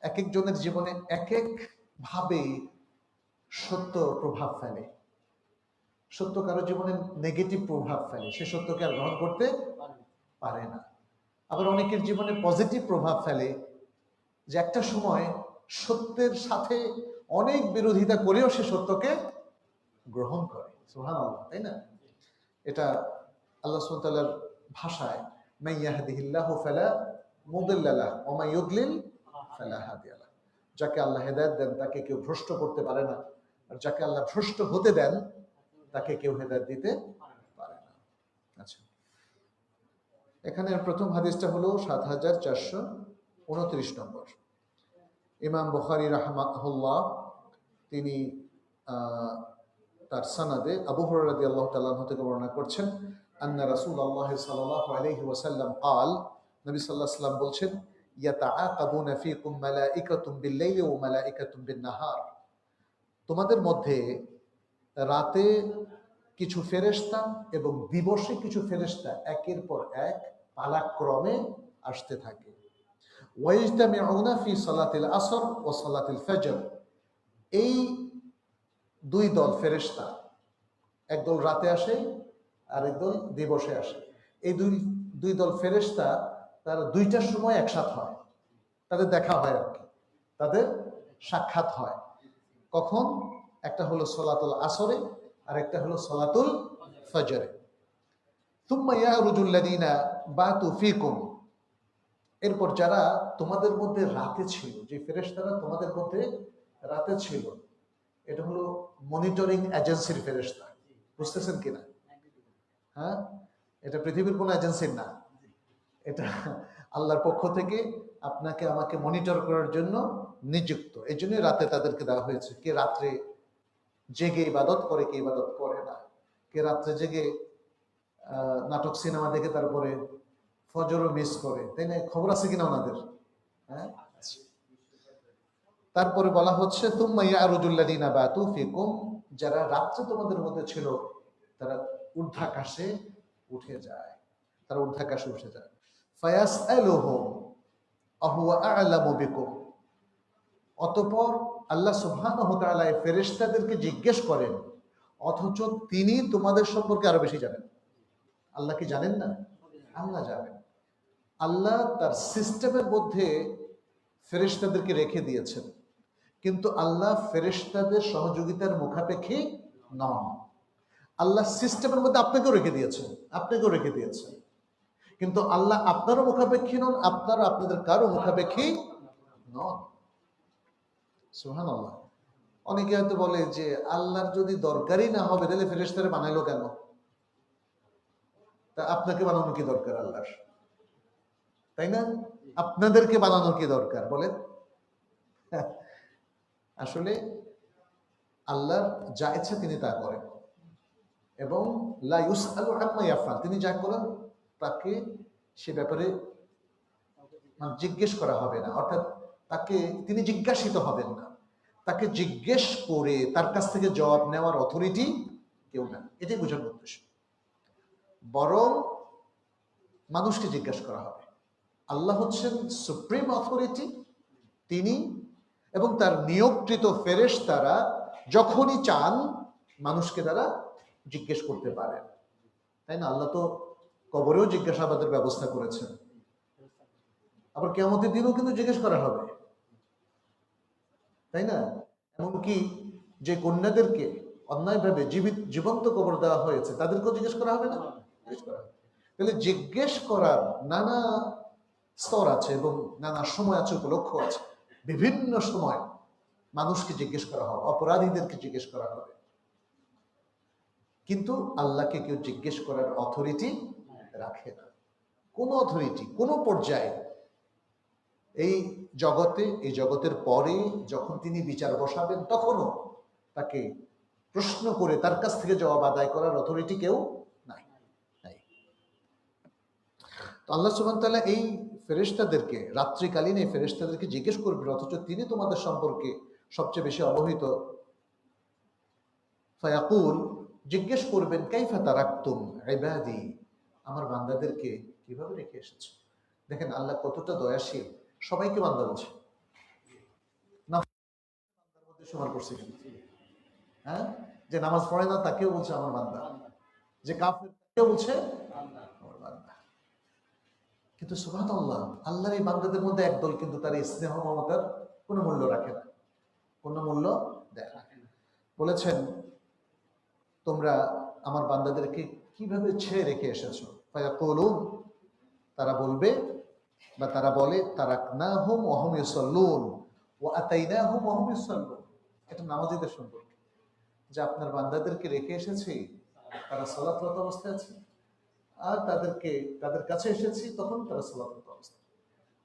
এক একজনের জীবনে এক এক ভাবে সত্য প্রভাব ফেলে। সত্য কারো জীবনে নেগেটিভ প্রভাব ফেলে, সে সত্যকে আর গ্রহণ করতে পারে না। আবার অনেকের জীবনে পজিটিভ প্রভাব ফেলে, যে একটা সময় সত্যের সাথে অনেক বিরোধিতা করেও সে সত্যকে গ্রহণ করে। সুবহানাল্লাহ, তাই না? এটা আল্লাহ সুবহানাহু ওয়া তাআলার ভাষায় মান ইয়াহদিহিল্লাহু ফালা মুদিল্লা লাহু ওয়া মান ইউদ্লিল ফালা হাদিয়া লাহু। যাকে আল্লাহ হেদায়েত দেন তাকে কেউ ভ্রষ্ট করতে পারে না, আর যাকে আল্লাহ ভ্রষ্ট হতে দেন তাকে কেউ হেদায়েত দিতে পারে না। আচ্ছা, এখানে প্রথম হাদিসটা হলো ৭৪২৯ নম্বর। ইমাম বুখারী রাহমাহুল্লাহ তিনি তার সনদে আবু হুরায়রা রাদিয়াল্লাহু তাআলা আনহু থেকে বর্ণনা করছেন, আন্না রাসূলুল্লাহ সাল্লাল্লাহু আলাইহি ওয়াসাল্লাম قال, নবী সাল্লাল্লাহু আলাইহি ওয়াসাল্লাম বলছেন, ইয়াতাআকাবুনা ফীকুম মালাইকাতুম বিল-লাইলি ওয়া মালাইকাতুম বিন-নাহার, তোমাদের মধ্যে রাতে কিছু ফেরেশতা এবং দিবসে কিছু ফেরেশতা একের পর এক পালাক্রমে আসতে থাকে। ওয়াইজতামিউনা ফি সালাতিল আসর ওয়া সালাতিল ফজর, এই দুই দল ফেরেশতা, একদল রাতে আসে আর একদল দিবসে আসে। এই দুই দল ফেরেশতা তারা দুইটার সময় একসাথে হয়, তাদের দেখা হয় আর কি, তাদের সাক্ষাৎ হয়। কখন? একটা হলো সলাতুল আসরে আর একটা হলো সলাতুল ফজরে। তুম্মা ইয়ারুজুল লাযিনা বাতু ফীকুম, এরপর যারা তোমাদের মধ্যে রাতে ছিল, যে ফেরেশতারা তোমাদের মধ্যে রাতে ছিল, এটা হলো মনিটরিং এজেন্সির ফেরেশতা। বুঝতেছেন কিনা? হ্যাঁ, এটা পৃথিবীর কোনো এজেন্সির না, এটা আল্লাহর পক্ষ থেকে আপনাকে আমাকে মনিটর করার জন্য নিযুক্ত। এই জন্য রাতে তাদেরকে দেওয়া হয়েছে। কে রাত্রে জেগে ইবাদত করে, কে ইবাদত করে না, কে রাত্রে জেগে নাটক সিনেমা দেখে তারপরে ফজরও মিস করে, তাই না? খবর আছে কিনা ওনাদের? হ্যাঁ। তারপরে বলা হচ্ছে তুম্মা ইয়ারুজুল্লাযিনা বাতু ফীকুম, যারা রাত্রে তোমাদের মধ্যে ছিল তারা ঊর্ধ্বাকাশে উঠে যায়, তারা ঊর্ধ্বাকাশে উঠে যায়। ফায়াসআলুহুম আহুয়া আ'লামু বিকুম, অতঃপর আল্লাহ সুবহানাহু ওয়া তাআলা ফেরেশতাদেরকে জিজ্ঞেস করেন, অথচ তিনি তোমাদের সম্পর্কে আরো বেশি জানেন। আল্লাহ কি জানেন না? আল্লাহ জানেন। আল্লাহ তার সিস্টেমের মধ্যে ফেরেশতাদেরকে রেখে দিয়েছেন, কিন্তু আল্লাহ ফেরেশতাদের সহযোগিতার মুখাপেক্ষী নন। আল্লাহ সিস্টেমের মধ্যে আপনাকেও রেখে দিয়েছেন, কিন্তু আল্লাহ আপনারও মুখাপেক্ষী নন, আপনারা আপনাদের কারো মুখাপেক্ষী নন। সুবহানাল্লাহ। অনেকে হয়তো বলে যে আল্লাহর যদি দরকারই না হবে তাহলে ফেরেশতারে বানাইলো কেন? তা আপনাকে বানানো কি দরকার আল্লাহর? তাই না? আপনাদেরকে বানানোর কি দরকার বলেন? আসলে আল্লাহর যা ইচ্ছা তিনি তা করেন, এবং লা ইউসআলু আম্মা ইয়াফআল, তিনি যা করেন তাকে সে ব্যাপারে জিজ্ঞেস করা হবে না, অর্থাৎ তাকে তিনি জিজ্ঞাসিত হবেন না, তাকে জিজ্ঞেস করে তার কাছ থেকে জবাব নেওয়ার অথরিটি কেউ না, এটাই বোঝার উদ্দেশ্য। বরং মানুষকে জিজ্ঞাসা করা হবে। আল্লাহ হচ্ছেন সুপ্রিম অথরিটি, তিনি এবং তার নিয়োগকৃত ফেরেশতারা যখনই চান মানুষকে তারা জিজ্ঞেস করতে পারেন, তাই না? আল্লাহ তো কবরেও জিজ্ঞাসাবাদের ব্যবস্থা করেছেন, আবার কিয়ামতের দিনও কিন্তু জিজ্ঞেস করা হবে, তাই না? এমনকি যে কন্যাদেরকে অন্যায়ভাবে জীবন্ত কবর দেওয়া হয়েছে তাদেরকেও জিজ্ঞেস করা হবে না? জিজ্ঞেস করা হবে। তাহলে জিজ্ঞেস করার নানা স্তর আছে এবং নানা সময় আছে, উপলক্ষ আছে। বিভিন্ন সময় মানুষকে জিজ্ঞেস করা হবে, অপরাধীদেরকে জিজ্ঞেস করা হবে, কিন্তু আল্লাহকে কেউ জিজ্ঞেস করার অথরিটি রাখে না। কোন অথরিটি কোন পর্যায়ে এই জগতে, এই জগতের পরে যখন তিনি বিচার বসাবেন তখনও তাকে প্রশ্ন করে তার কাছ থেকে জবাব আদায় করার অথরিটি কেউ নাই। তো আল্লাহ সুবহানাহু ওয়া তাআলা এই ফেরেশতাদেরকে, রাত্রিকালীন এই ফেরেশতাদেরকে জিজ্ঞেস করবেন, অথচ তিনি তোমাদের সম্পর্কে সবচেয়ে বেশি অবহিত। ফায়াকুল, জিজ্ঞেস করবেন, কাইফা তারাকতুম ইবাদি, আমার বান্দাদেরকে কিভাবে রেখে এসেছো। দেখেন আল্লাহ কতটা দয়াশীল, সবাইকে বান্দা বলছে না, বান্দার মধ্যে সমান করছে কিন্তু, হ্যাঁ, যে নামাজ পড়ে না তাকেও বলছে আমার বান্দা, যে কাফের তাকেও বলছে আমার বান্দা। কিন্তু সুবহানাল্লাহ, আল্লাহর এই বান্দাদের মধ্যে একদল কিন্তু তার এই স্নেহ মমতার কোনো মূল্য রাখে না, কোনো মূল্য দেয় না। বলেছেন, তোমরা আমার বান্দাদেরকে কিভাবে ছেড়ে রেখে এসেছো। ফায়াকুলুন, তারা বলবে বা তারা বলে, তারাকনাহুম ওয়া হুম ইউসাল্লুন ওয়া আতাইনাহুম ওয়া হুম ইউসাল্লুন। এটা নামাজীদের সম্পর্কে, যে আপনার বান্দাদেরকে রেখে এসেছি, তারা সালাতরত অবস্থায় আছে, আর তাদের কাছে এসেছি তখন তারা সালাতরত অবস্থায়।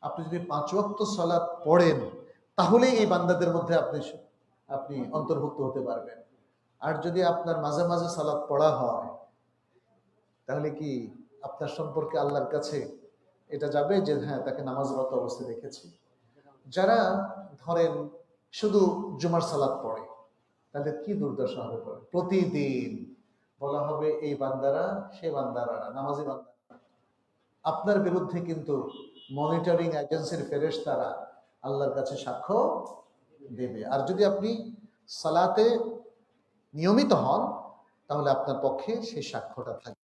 আপনি যদি 5 ওয়াক্ত সালাত পড়েন তাহলে এই বান্দাদের মধ্যে আপনি অন্তর্ভুক্ত হতে পারবেন। আর যদি আপনার মাঝে মাঝে সালাত পড়া হয় তাহলে কি আপনার সম্পর্কে আল্লাহর কাছে এটা যাবে যে হ্যাঁ, তাকে নামাজরত অবস্থায় দেখেছি। যারা ধরেন শুধু জুমার সালাত পড়ে তাদের কি দুর্দশা হবে, প্রতিদিন বলা হবে এই বান্দারা সে বান্দারা না, নামাজি বান্দারা। আপনার বিরুদ্ধে কিন্তু মনিটরিং এজেন্সির ফেরেশতারা আল্লাহর কাছে সাক্ষ্য দেবে। আর যদি আপনি সালাতে নিয়মিত হন তাহলে আপনার পক্ষে সেই সাক্ষ্যটা থাকবে।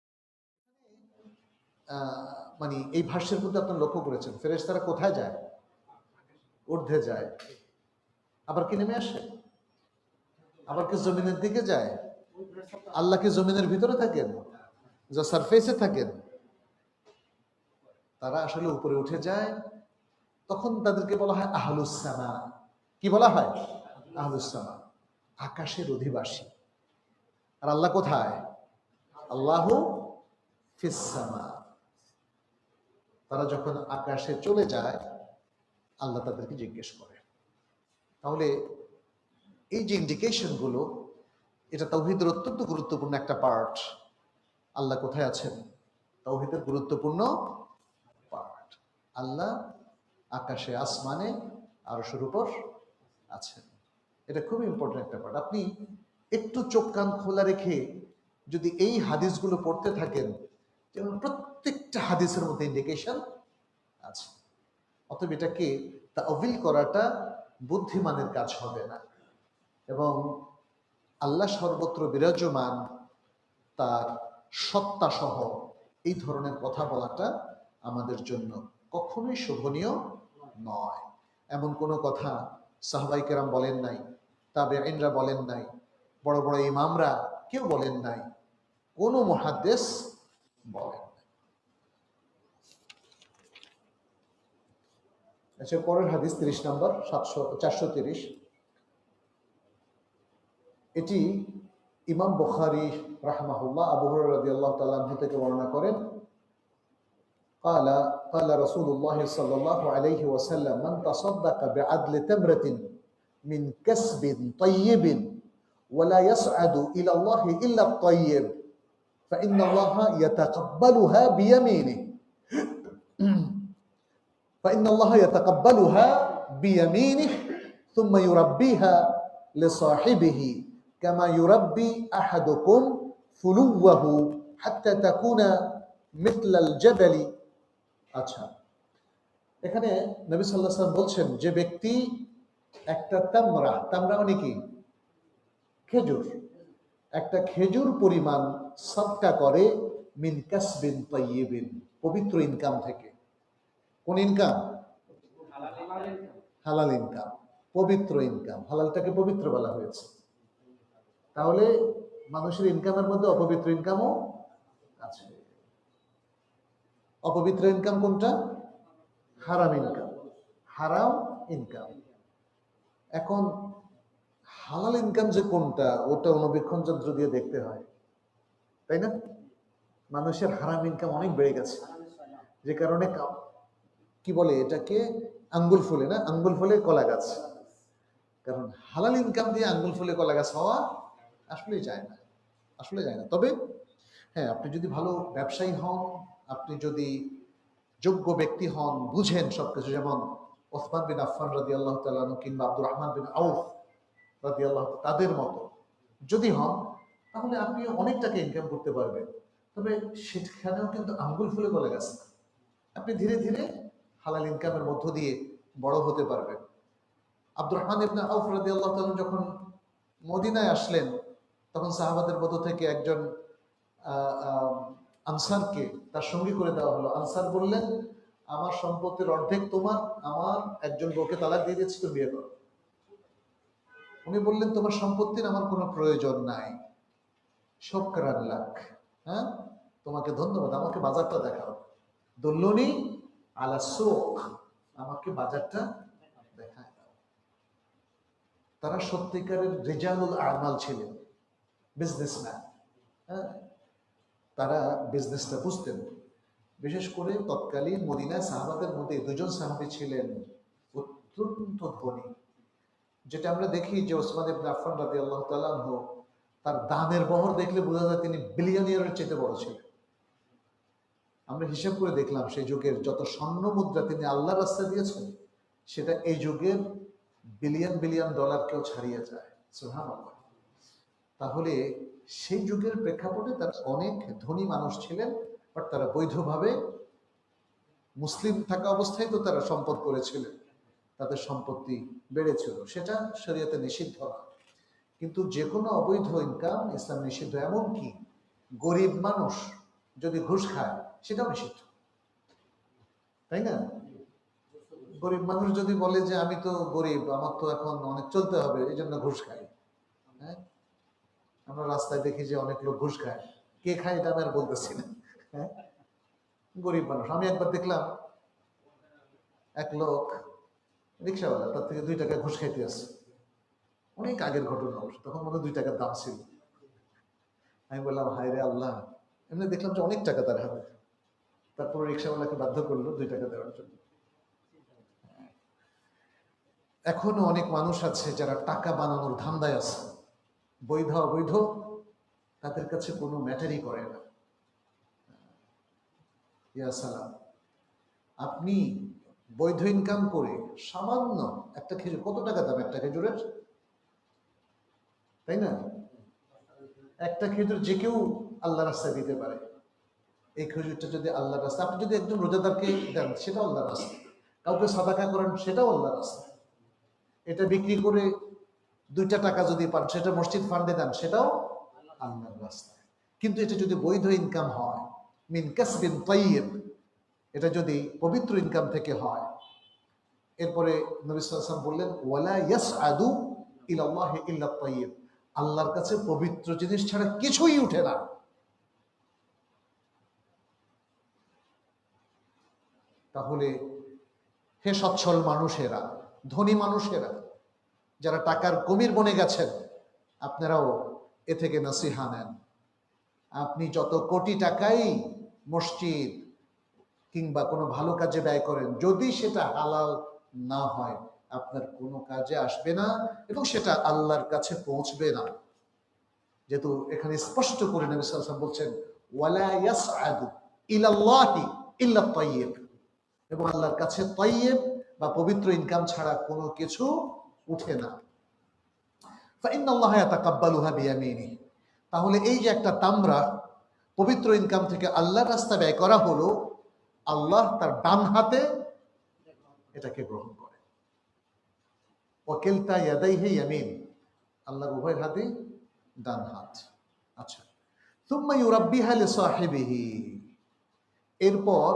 মানে এই ভাষ্যের মধ্যে আপনার লক্ষ্য করেছেন ফেরেশতারা কোথায় যায়? ঊর্ধ্বে যায়, আবার কি নেমে আসে, আবার কি জমিনের দিকে যায়? আল্লাহ কি জমিনের ভিতরে থাকেন, যা সারফেসে থাকেন? তারা আসলে উপরে উঠে যায়, তখন তাদেরকে বলা হয় আহলুস সামা। কি বলা হয়? আহলুস সামা, আকাশের অধিবাসী। আর আল্লাহ কোথায়? আল্লাহু ফিস সামা। তারা যখন আকাশে চলে যায় আল্লাহ তাদেরকে জিজ্ঞেস করে। তাহলে এই যে ইন্ডিকেশন গুলো, এটা তাওহীদের অত্যন্ত গুরুত্বপূর্ণ একটা পার্ট। আল্লাহ কোথায় আছেন? তাওহীদের গুরুত্বপূর্ণ পার্ট। আল্লাহ আকাশে, আসমানে, আরশের উপর আছেন। এটা খুব ইম্পর্টেন্ট একটা পার্ট। আপনি একটু চোখ কান খোলা রেখে যদি এই হাদিসগুলো পড়তে থাকেন, যেমন প্রত্যেকটা হাদিসের মধ্যে ইন্ডিকেশন আছে। অতএব এটাকে তাওয়িল করাটা বুদ্ধিমানের কাজ হবে না, এবং আল্লাহ সর্বত্র বিরাজমান, তার সত্তা সহ এই ধরনের কথা বলাটা আমাদের জন্য কখনোই শোভনীয় নয়। এমন কোনো কথা সাহাবায়ে কেরাম বলেন নাই, তাবেঈনরা বলেন নাই, বড় বড় ইমামরা কেউ বলেন নাই, কোনো মুহাদ্দিস বলেন নাই। আচ্ছা, পরের হাদিস 30 নম্বর 430। এটি ইমাম বুখারী রাহমাহুল্লাহ আবু হুরায়রা রাদিয়াল্লাহু তাআলা আনহু থেকে বর্ণনা করেন। قال قال رسول الله صلى الله عليه وسلم من تصدق بعدل تمرة من كسب طيب ولا يسعد إلى الله إلا الطيب فإن الله يتقبلها بيمينه فإن الله يتقبلها بيمينه ثم يربيها لصاحبه كما يربي أحدكم فلوه حتى تكون مثل الجبل আচ্ছা এখানে নবী সাল্লাল্লাহু আলাইহি ওয়াসাল্লাম বলছেন যে ব্যক্তি একটা তামরা মানে কি খেজুর একটা খেজুর পরিমাণ সদকা করে মিন কাসবিন তাইয়িবিন পবিত্র ইনকাম থেকে কোন ইনকাম হালাল ইনকাম পবিত্র ইনকাম হালালটাকে পবিত্র বলা হয়েছে তাহলে মানুষের ইনকামের মধ্যে অপবিত্র ইনকামও আছে অপবিত্র ইনকাম কোনটা হারাম ইনকাম হারাম ইনকাম এখন হালাল ইনকাম যে কোনটা ওটা অনুবীক্ষণ যন্ত্র দিয়ে দেখতে হয় তাই না মানুষের হারাম ইনকাম অনেক বেড়ে গেছে যে কারণে কি বলে এটাকে আঙ্গুল ফুলে না আঙ্গুল ফুলে কলা গাছ কারণ হালাল ইনকাম দিয়ে আঙ্গুল ফুলে কলা গাছ হওয়া আসলে যায় না তবে হ্যাঁ আপনি যদি ভালো ব্যবসায়ী হন আপনি যদি যোগ্য ব্যক্তি হন বুঝেন সবকিছু যেমন ওসমান বিন আফফান রাদিয়াল্লাহু তাআলা আনহু কিংবা আব্দুর রহমান বিন আউফ রাদিয়াল্লাহু তাদের মতো যদি হন তাহলে আপনি অনেক টাকা ইনকাম করতে পারবেন তবে সেখানেও কিন্তু আঙ্গুল ফুলে কলা গাছ আপনি ধীরে ধীরে হালাল ইনকামের মধ্য দিয়ে বড় হতে পারবেন আব্দুর রহমান ইবনে আউফ রাদিয়াল্লাহু তাআলা যখন মদিনায় আসলেন তখন সাহাবাদের মধ্য থেকে একজন আনসারকে তার সঙ্গী করে দেওয়া হলো আনসার বললেন আমার সম্পত্তির অর্ধেক তোমার আমার একজন বউকে তালাক দিয়ে দিয়েছি তুমি বিয়ে করো উনি বললেন তোমার সম্পত্তির আমার কোনো প্রয়োজন নাই শুকরান লাক হ্যাঁ তোমাকে ধন্যবাদ আমাকে বাজারটা দেখাও দুল্লুনি আলা সুক আমাকে বাজারটা দেখায় দাও তারা সত্যিকারের রিজালুল আমাল ছিলেন বিজনেসম্যান হ্যাঁ তারা বিজনেসটা বুঝতেন বিশেষ করে তৎকালীন মদিনায় সাহাবাদের মধ্যে দুজন সাহাবী ছিলেন অত্যন্ত ধনী যেটা আমরা দেখি যে ওসমান ইবনে আফফান রাদিয়াল্লাহু তাআলা আনহু তার দানের বহর দেখলে বোঝা যায় তিনি বিলিয়নিয়ারের চেয়ে বড় ছিলেন আমরা হিসাব করে দেখলাম সেই যুগের যত স্বর্ণ মুদ্রা তিনি আল্লাহর রাস্তায় দিয়েছেন সেটা এই যুগের বিলিয়ন বিলিয়ন ডলারকেও ছাড়িয়ে যায় সুবহানাল্লাহ তাহলে সেই যুগের প্রেক্ষাপটে তারা অনেক ধনী মানুষ ছিলেন বাট তারা বৈধভাবে মুসলিম থাকা অবস্থায় তো তারা সম্পদ করেছিলেন তাদের সম্পত্তি বেড়েছিল সেটা শরীয়তে নিষিদ্ধ না কিন্তু যে কোনো অবৈধ ইনকাম ইসলাম নিষিদ্ধ এমনকি গরিব মানুষ যদি ঘুষ খায় সেটাও নিষিদ্ধ তাই না গরিব মানুষ যদি বলে যে আমি তো গরিব আমার তো এখন অনেক চলতে হবে এই জন্য ঘুষ খাই হ্যাঁ আমরা রাস্তায় দেখি যে অনেক লোক ঘুষ খায় কে খায় এটা আমি আর বলতেছি না হ্যাঁ গরিব মানুষ আমি একবার দেখলাম এক লোক রিক্সাওয়ালা তার থেকে 2 টাকা ঘুষ খাইতে আসছে অনেক আগের ঘটনা অবশ্য তখন মনে 2 টাকার দাম ছিল আমি বললাম হায় রে আল্লাহ এমনি দেখলাম যে অনেক টাকা তার হাতে তারপর রিক্সাওয়ালাকে বাধ্য করলো 2 টাকা দেওয়ার জন্য এখনো অনেক মানুষ আছে যারা টাকা বানানোর ধান্দায় আছে বৈধ অবৈধ তাদের কাছে কোনো ম্যাটারই করে না ইয়া সালাম আপনি বৈধ ইনকাম করে সামান্য একটা খেজুর কত টাকা দাম একটা খেজুরের তাই না একটা খেজুর যে কেউ আল্লাহ রাস্তায় দিতে পারে এই খেজুরটা যদি আল্লাহ রাস্তা আপনি যদি একজন রোজাদারকে দেন সেটাও আল্লাহ রাস্তা কাউকে সাদাকা করেন সেটাও আল্লাহ রাস্তা এটা বিক্রি করে 2টা টাকা যদি পান সেটা মসজিদ ফান্ডে দেন সেটাও আল্লাহর রাস্তায় কিন্তু এটা যদি বৈধ ইনকাম হয় মিন কাসবিন তাইয়িব এটা যদি পবিত্র ইনকাম থেকে হয় এরপরে নবী সাল্লাল্লাহু আলাইহি ওয়াসাল্লাম বললেন ওয়ালা ইয়াসআদু ইলাল্লাহি ইল্লা তাইয়িব আল্লাহর কাছে পবিত্র জিনিস ছাড়া কিছুই উঠে না তাহলে হে সচ্ছল মানুষেরা ধনী মানুষেরা যারা টাকার কুমির বনে গেছেন আপনারাও এ থেকে নসিহা নেন আপনি যত কোটি টাকাই মসজিদ কিংবা কোনো ভালো কাজে ব্যয় করেন, যদি সেটা হালাল না হয় আপনার কোনো কাজে আসবে না এবং সেটা আল্লাহর কাছে পৌঁছবে না। যেহেতু এখানে স্পষ্ট করে নবী সাল্লাল্লাহু আলাইহি ওয়াসাল্লাম বলছেন ওয়ালা ইয়াসআদু ইলাল্লাহি ইল্লা তাইয়্যিব, এবং আল্লাহর কাছে তাইয়্যিব বা পবিত্র ইনকাম ছাড়া কোনো কিছু উঠে না। ফাইন্নাল্লাহা ইয়াতাকাব্বালুহা বিয়ামিনিহি, তাহলে এই যে একটা তামরা পবিত্র ইনকাম থেকে আল্লাহর রাস্তায় ব্যয় করা হলো, আল্লাহ তার ডান হাতে এটাকে গ্রহণ করে। ওয়াকিলতা ইয়াদাইহি ইয়ামিন, আল্লাহর উভয় হাতে ডান হাত। আচ্ছা, সুম্মা ইউরাব্বিহা লিসাহিবিহি, এরপর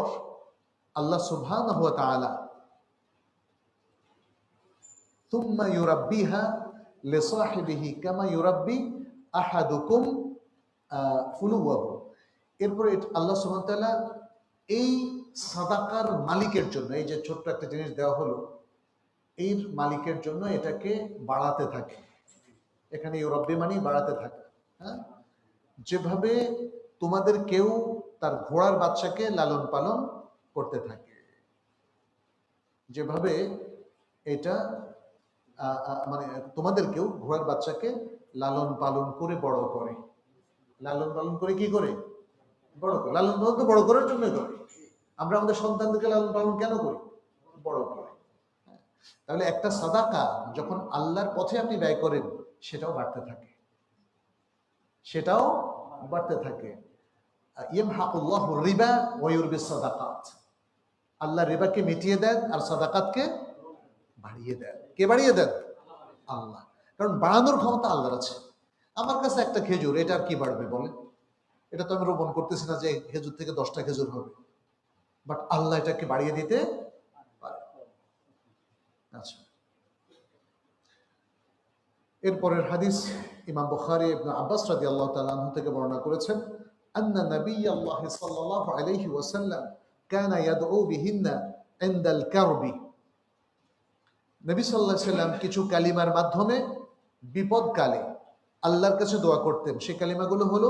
আল্লাহ সুবহানাহু ওয়া তাআলা সুম্মা ইউরাব্বিহা লিসাহিবিহি কামা ইউরাব্বি আহাদুকুম ফুলুওয়াহু, এরপরে আল্লাহ সুবহানাহু ওয়া তাআলা এই সাদাকার মালিকের জন্য, এই যে ছোট্ট একটা জিনিস দেওয়া হলো, এর মালিকের জন্য এটাকে বাড়াতে থাকে। এখানে ইউরাব্বি মানে বাড়াতে থাকে। হ্যাঁ, যেভাবে তোমাদের কেউ তার ঘোড়ার বাচ্চাকে লালন পালন করতে থাকে, যেভাবে এটা মানে তোমাদের কেউ ঘোড়ার বাচ্চাকে লালন পালন করে বড় করে। লালন পালন করে কি করে? বড় করে। লালন পালন তো বড় করার জন্য করে। আমরা আমাদের সন্তানদেরকে লালন পালন কেন করি? বড় করে। তাহলে একটা সাদাকা যখন আল্লাহর পথে আপনি ব্যয় করেন, সেটাও বাড়তে থাকে, সেটাও বাড়তে থাকে। ইয়ামহাকুল্লাহু রিবা ওয়া ইউরবিস সাদাকাত, আল্লাহ রিবাকে মিটিয়ে দেন আর সাদাকাতকে বাড়িয়ে দেন। কে বাড়িয়ে দেন? আল্লাহ। কারণ বাড়ানোর ক্ষমতা আল্লাহর আছে। আমার কাছে একটা খেজুর, এটা আর কি বাড়বে বলেন? এটা তো আমি রোপণ করতেছি না যে খেজুর থেকে 10টা খেজুর হবে, বাট আল্লাহ এটাকে বাড়িয়ে দিতে পারে। আচ্ছা, এরপরের হাদিস ইমাম বুখারী ইবনে আব্বাস রাদিয়াল্লাহু তাআলা আনহু থেকে বর্ণনা করেছেন, আন্না নবিয়াল্লাহি সাল্লাল্লাহু আলাইহি ওয়াসাল্লাম কানা ইয়াদউ বিহিন্না ইনদাল কারবি, নবী সাল্লাল্লাহু আলাইহি ওয়াসাল্লাম কিছু কালিমার মাধ্যমে বিপদকালে আল্লাহর কাছে দোয়া করতেন। সেই কালিমাগুলো হলো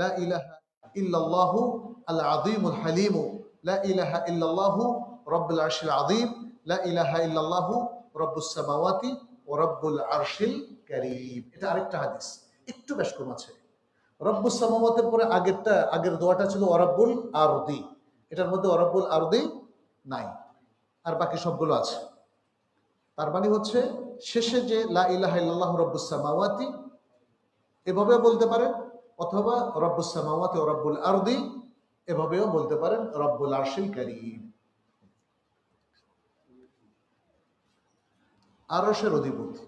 লা ইলাহা ইল্লাল্লাহু আল আযীমুল হালিম, লা ইলাহা ইল্লাল্লাহু রাব্বুল আরশিল আযীম, লা ইলাহা ইল্লাল্লাহু রাব্বুস সামাওয়াতি ওয়া রাব্বুল আরশিল কারীম। এটা আরেকটা হাদিস, একটু বেশ কম আছে। রব্বুস সামাওয়াতের পরে আগের দোয়াটা ছিল ওয়া রাব্বুল আরদি, এটার মধ্যে ওয়া রাব্বুল আরদি নাই, আর বাকি সবগুলো আছে। তার মানে হচ্ছে শেষে যে লা ইলাহা ইল্লাল্লাহু রাব্বুস সামাওয়াতি এভাবেও বলতে পারেন, অথবা রব্বুস সামাওয়াতি ওয়া রাব্বুল আরদি এভাবেও বলতে পারেন, রব্বুল আরশিল কারীম। আরশের অধিপতি,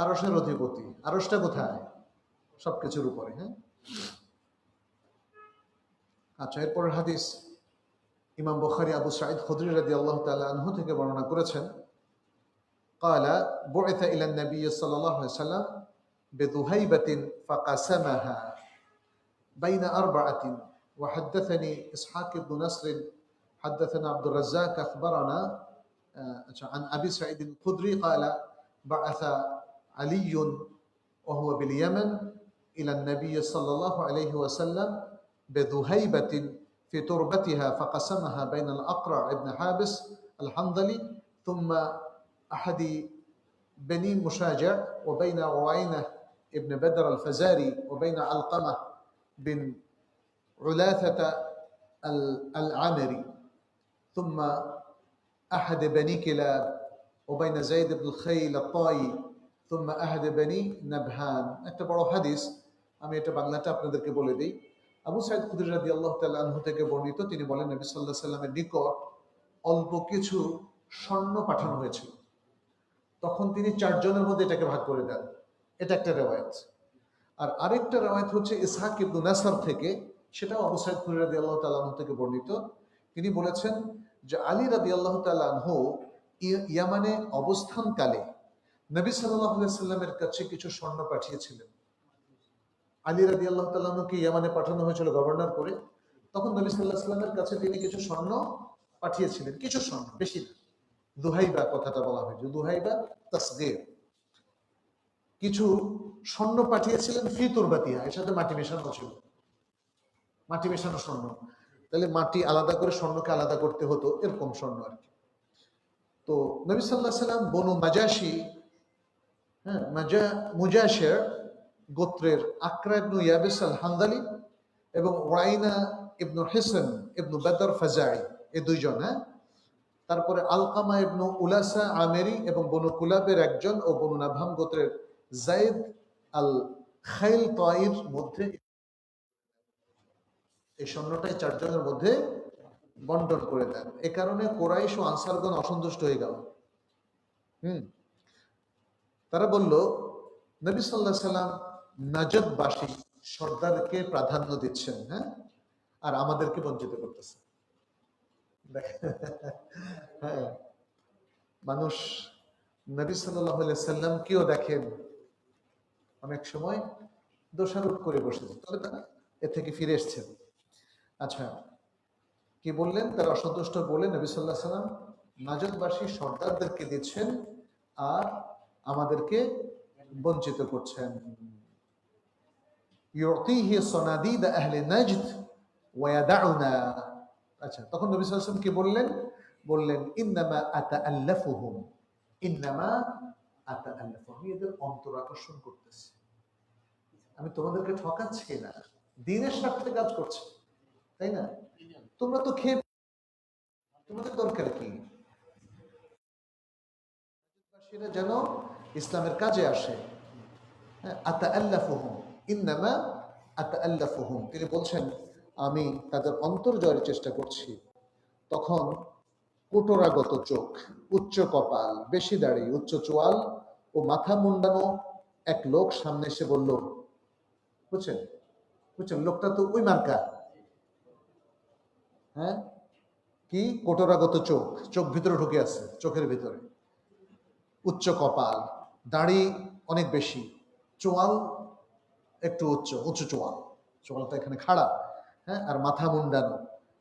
আরশের অধিপতি, আরশটা কোথায়? সবকিছুর উপরে। হ্যাঁ, আচ্ছা, এরপরের হাদিস ইমাম বুখারী আবু সাঈদ খুদরি রাদিয়াল্লাহু তাআলা আনহু থেকে বর্ণনা করেছেন, قال بعث إلى النبي صلى الله عليه وسلم بذهيبة فقسمها بين أربعة، وحدثني إسحاق بن نصر حدثنا عبد الرزاق أخبرنا عن أبي سعيد الخدري قال بعث علي وهو باليمن إلى النبي صلى الله عليه وسلم بذهيبة في تربتها فقسمها بين الأقرع بن حابس الحنظلي ثم أحد بني مشاجع وبين عوينة ابن بدر الفزاري وبين علقمة بن علاثة العامري ثم أحد بني كلاب وبين زيد بن الخيل الطائي ثم أحد بني نبهان। একটা বড় হাদিস, আমি এটা বাংলাটা আপনাদেরকে বলে দিই। আবু সাঈদ খুদরি রাদিয়াল্লাহু তাআলা আনহু থেকে বর্ণিত, তিনি বলেন নবী সাল্লাল্লাহু আলাইহি ওয়াসাল্লামের নিকট অল্প কিছু স্বর্ণ পাঠানো হয়েছিল, তখন তিনি 4 জনের মধ্যে এটাকে ভাগ করে দেন। এটা একটা রিওয়ায়াত। আর আরেকটা রিওয়ায়াত হচ্ছে ইসহাক ইবনে নাসর থেকে, সেটাও আবু সাঈদ খুদরি রাদিয়াল্লাহু তাআলা আনহু থেকে বর্ণিত। তিনি বলেছেন যে আলী রাদিয়াল্লাহু তাআলা আনহু ইয়ামানে অবস্থানকালে নবী সাল্লাল্লাহু আলাইহি ওয়াসাল্লামের কাছে কিছু স্বর্ণ পাঠিয়েছিলেন। আলী রাদিয়াল্লাহু তাআলা আনহুকে ইয়ামানে পাঠানো হয়েছিল গভর্নর করে, তখন নবী সাল্লাল্লাহু আলাইহি ওয়াসাল্লামের কাছে তিনি কিছু স্বর্ণ পাঠিয়েছিলেন, কিছু স্বর্ণ, বেশি না। দুহাইবা কথাটা বলা হয়েছে, দুহাইবা তাসগীর, কিছু স্বর্ণ পাঠিয়েছিলেন ফি তুরবাতিহা, এর সাথে মাটি মেশানো ছিল, মাটি মেশানো স্বর্ণ। তাহলে মাটি আলাদা করে স্বর্ণকে আলাদা করতে হতো, এরকম স্বর্ণ আর কি। তো নবী সাল্লাল্লাহু আলাইহি সাল্লাম বনু মাজাশি, হ্যাঁ, মুজাশের গোত্রের আকরা ইবনু ইয়াবিস আল হামদালি এবং ওয়াইনা ইবনু হিসন ইবনু বদর ফাজাই, এই দুইজন, হ্যাঁ, তারপরে আলকামা ইবনু উলাসা আমেরি এবং বনু কুলাবের একজন ও বনু নাভাম গোত্রের জাইদ আল খাইল তাইর মধ্যে এই স্বর্ণটাই চারজনের মধ্যে বন্টন করে দেন। এ কারণে কোরাইশ ও আনসারগণ অসন্তুষ্ট হয়ে গেল। তারা বলল, নবী সাল্লাল্লাহু আলাইহি সাল্লাম নাজদবাসী সর্দারকে প্রাধান্য দিচ্ছেন, হ্যাঁ, আর আমাদেরকে বঞ্চিত করতেছে। হ্যাঁ, মানুষ নবী সাল্লাল্লাহু আলাইহি সাল্লামকেও দেখেন অনেক সময় দোষারোপ করে বসেছে, তবে তারা এ থেকে ফিরে এসছেন। আচ্ছা, কি বললেন? তারা অসন্তুষ্ট বলে নবী সাল্লাল্লাহু আলাইহি সাল্লাম নাজদবাসী সর্দারদেরকে দিচ্ছেন আর আমাদেরকে বঞ্চিত করছেন। ইউতিহি সানাদিদ আহলে নাজদ ওয়া ইয়াদাউনা। আচ্ছা, তখন নবী সাল্লাল্লাহু আলাইহি ওয়াসাল্লাম কি বললেন? বললেন, ইন্নামা আতাআল্লাফুহুম, ইন্নামা আতাআল্লাফুহুম, আমি এদের অন্তর আকর্ষণ করতেছি, আমি তোমাদেরকে ঠকাচ্ছি না, দ্বীনের স্বার্থে কাজ করছি, তাই না? তোমরা তো খেয়ে, তোমাদের দরকার কি? সেটা যেন ইসলামের কাজে আসে। আতাআল্লাফুহুম, ইন্নামা আতাআল্লাফুহুম, তিনি বলছেন আমি তাদের অন্তর জয়ের চেষ্টা করছি। তখন কোটরাগত চোখ, উচ্চ কপাল, বেশি দাড়ি, উচ্চ চোয়াল ও মাথা মুন্ডানো এক লোক সামনে এসে বলল, বুঝছেন বুঝছেন, লোকটা তো ওই মার্কা, হ্যাঁ, কি কোটরাগত চোখ, চোখ ভিতরে ঢুকে আছে, চোখের ভিতরে উচ্চ কপাল, দাড়ি অনেক বেশি, চোয়াল একটু উঁচু চোয়াল, চোয়ালটা এখানে খাড়া, হ্যাঁ, আর মাথা মুন্ডানো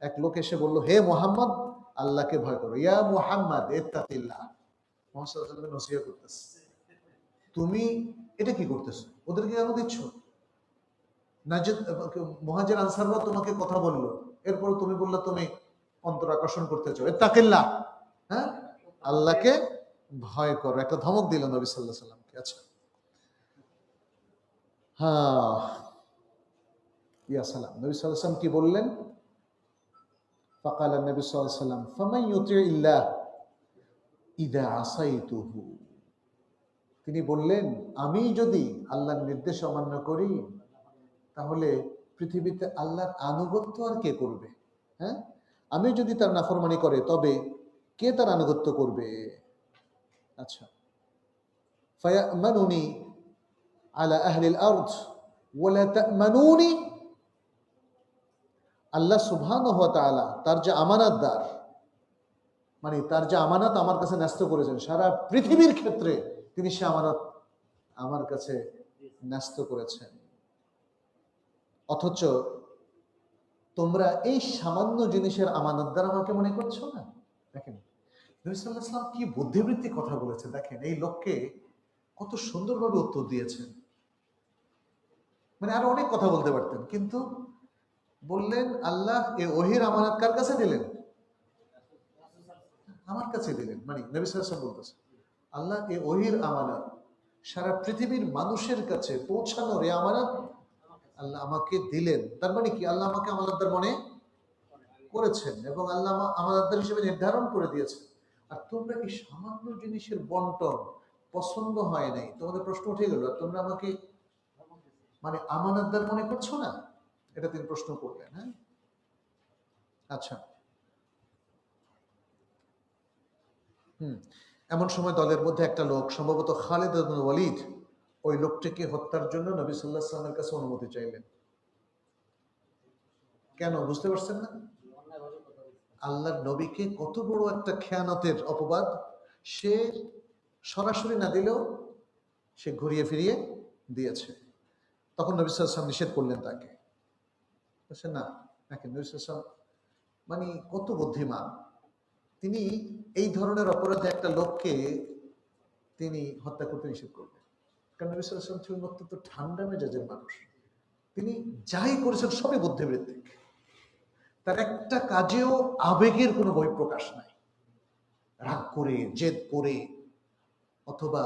এক লোক এসে বলল, হে মুহাম্মদ, আল্লাহকে ভয় করো, ইয়া মুহাম্মদ ইত্তাকিল্লাহ। মুহাম্মদ সাল্লাল্লাহু আলাইহি ওয়াসাল্লাম নসিহত করতেছে, তুমি এটা কি করতেছো, ওদেরকে কেন দিচ্ছ? নাজিদ মুহাজির আনসাররা তোমাকে কথা বললো, এরপর তুমি বললা তুমি অন্তর আকর্ষণ করতেছো, ইত্তাকিল্লাহ, হ্যাঁ, আল্লাহকে ভয় করো, একটা ধমক দিল নবী সাল্লাল্লাহু আলাইহি ওয়াসাল্লামকে। আচ্ছা, হ্যাঁ, ইয়া সালাম, নবী সাল্লাল্লাহু আলাইহি ওয়াসাল্লাম কি বললেন? ফাকালা নবী সাল্লাল্লাহু আলাইহি ওয়াসাল্লাম, ফামান ইউতিইল্লাহ ইযা আসাইতুহু, তিনি বললেন, আমি যদি আল্লাহর নির্দেশ অমান্য করি তাহলে পৃথিবীতে আল্লাহর আনুগত্য আর কে করবে? হ্যাঁ, আমি যদি তার নাফরমানি করে তবে কে তার আনুগত্য করবে? আচ্ছা, ফায়ামানুনি আলা আহলিল আরদ ওয়ালা তা'মানুনি, আল্লাহ সুবহানাহু ওয়া তাআলা তার যে আমানতদার, মানে তার যে আমানত আমার কাছে ন্যস্ত করেছেন, সারা পৃথিবীর ক্ষেত্রে তিনি সে আমানত আমার কাছে ন্যস্ত করেছেন, অথচ তোমরা এই সামান্য জিনিসের আমানতদার আমাকে মনে করছো না। দেখেন নবী সাল্লাল্লাহু আলাইহি ওয়াসাল্লাম কি বুদ্ধিবৃত্তি কথা বলেছে, দেখেন এই লোককে কত সুন্দরভাবে উত্তর দিয়েছেন। মানে আরো অনেক কথা বলতে পারতেন, কিন্তু বললেন আল্লাহ এই ওহির আমানত কার কাছে দিলেন? আমার কাছে দিলেন। মানে নবী সাল্লাল্লাহু আলাইহি ওয়াসাল্লাম বলতেছে, আল্লাহ এই ওহির আমানত সারা পৃথিবীর মানুষের কাছে পৌঁছানোর এই আমানত আল্লাহ আমাকে দিলেন। তার মানে কি, আল্লাহ আমাকে আমানতদার মনে করেছেন এবং আল্লাহ আমানতদার হিসেবে নির্ধারণ করে দিয়েছেন। আর তোমরা এই সামান্য জিনিসের বন্টন পছন্দ হয় নাই, তোমাদের প্রশ্ন উঠে গেল, তোমরা আমাকে মানে আমানতদার মনে করছো না, এটা তিনি প্রশ্ন করলেন। হ্যাঁ, আচ্ছা, এমন সময় দলের মধ্যে একটা লোক, সম্ভবত খালিদ ইবনে ওয়ালিদ, ওই লোকটিকে হত্যার জন্য নবী সাল্লাল্লাহু আলাইহি ওয়াসাল্লামের কাছে অনুমতি চাইলেন। কেন বুঝতে পারছেন না? আল্লাহর নবীকে কত বড় একটা খেয়ানতের অপবাদ, সে সরাসরি না দিলেও সে ঘুরিয়ে ফিরিয়ে দিয়েছে। তখন নবী সাল্লাল্লাহু আলাইহি ওয়াসাল্লাম নিষেধ করলেন তাকে, বলছেন না, দেখেন নবী সাল্লাল্লাহু আলাইহি ওয়াসাল্লাম মানে কত বুদ্ধিমান, তিনি এই ধরনের অপরাধে একটা লোককে তিনি হত্যা করতে নিষেধ করলেন। কারণ নবী সাল্লাল্লাহু আলাইহি ওয়াসাল্লাম ছিলেন অত্যন্ত ঠান্ডা মেজাজের মানুষ, তিনি যাই করেছেন সবই বুদ্ধিবৃত্তিক। তার একটা কাজেও আবেগের কোনো বহিঃপ্রকাশ নাই। রাগ করে, জেদ করে, অথবা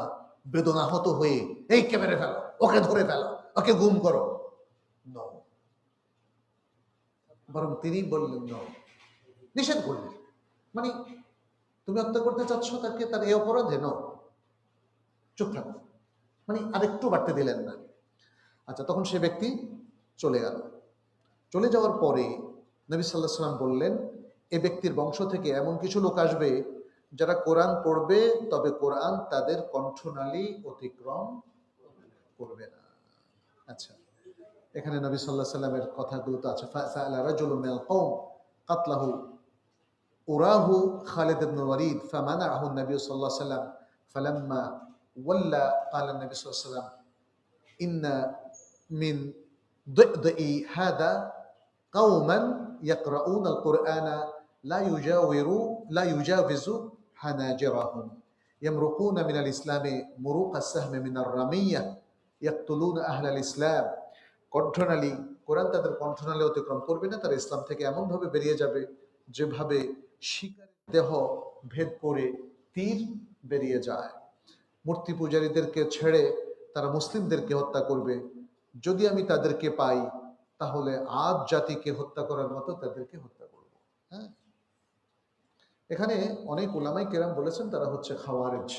বেদনাহত হয়ে এই কে মেরে ফেলো, ওকে ধরে ফেলো, ওকে গুম করো, নো। বরং তিনি বললেন নো, নিষেধ করলেন। মানে তুমি হত্যা করতে চাচ্ছ তাকে, তার এই অপরাধে নো, চুপ থাকো, মানে আরেকটু বাড়তে দিলেন না। আচ্ছা, তখন সে ব্যক্তি চলে গেল। চলে যাওয়ার পরে নবী সাল্লাল্লাহু আলাইহি ওয়াসাল্লাম বললেন, এ ব্যক্তির বংশ থেকে এমন কিছু লোক আসবে যারা কোরআন পড়বে, তবে কোরআন তাদের কণ্ঠনালী অতিক্রম করবে না। আচ্ছা, এখানে নবী সাল্লাল্লাহু আলাইহি ওয়াসাল্লামের কথাগুলো তো আছে। ফাসালা রাজুলুম মিনাল কওম কাতলাহু উরাহু খালিদ ইবনে ওয়ালিদ ফামানাহু নবী সাল্লাল্লাহু আলাইহি ওয়াসাল্লাম ফালাম্মা ওয়াল্লা ক্বালা নবী সাল্লাল্লাহু আলাইহি ওয়াসাল্লাম ইন্না মিন দি'দি হাদা قوما يقرؤون القرآن لا يجاوز حناجرهم يمرقون من الإسلام مروق السهم من الرمية يقتلون أهل الإسلام। কণ্ঠনালী, কোরআন তাদের কণ্ঠনালী অতিক্রম করবে না, তারা ইসলাম থেকে এমন ভাবে বেরিয়ে যাবে যেভাবে শিকারের দেহ ভেদ করে তীর বেরিয়ে যায়। মূর্তি পূজারীদেরকে ছেড়ে তারা মুসলিমদেরকে হত্যা করবে। যদি আমি তাদেরকে পাই তাহলে আদ জাতিকে হত্যা করার মতো তাদেরকে হত্যা করব। হ্যাঁ, এখানে অনেক উলামায়ে কেরাম বলেছেন তারা হচ্ছে খাওয়ারেজ।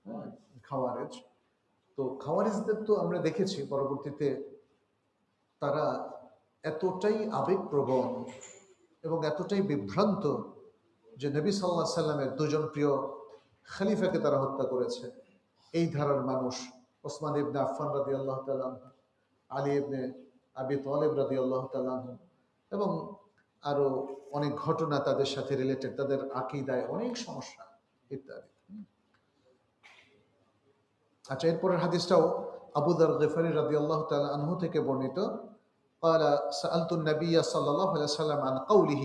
হ্যাঁ, খাওয়ারেজ। তো খাওয়ারেজদের তো আমরা দেখেছি পরবর্তীতে তারা এতটাই আবেগপ্রবণ এবং এতটাই বিভ্রান্ত যে নবী সাল্লাল্লাহু আলাইহি সাল্লামের দুজন প্রিয় খলিফাকে তারা হত্যা করেছে। এই ধারার মানুষ ওসমান ইবনে আফফান রাদিয়াল্লাহু তাআলা আনহু, আলী ইবনে আবি তালেব রাদিয়াল্লাহু তাআলা আনহু, এবং আরো অনেক ঘটনা তাদের সাথে রিলেটেড, তাদের আকীদায় অনেক সমস্যা ইত্যাদি। আচ্ছা, এরপরের হাদিসটাও আবু যর গিফারী রাদিয়াল্লাহু তাআলা আনহু থেকে বর্ণিত। قال سألت النبي صلى الله عليه وسلم عن قوله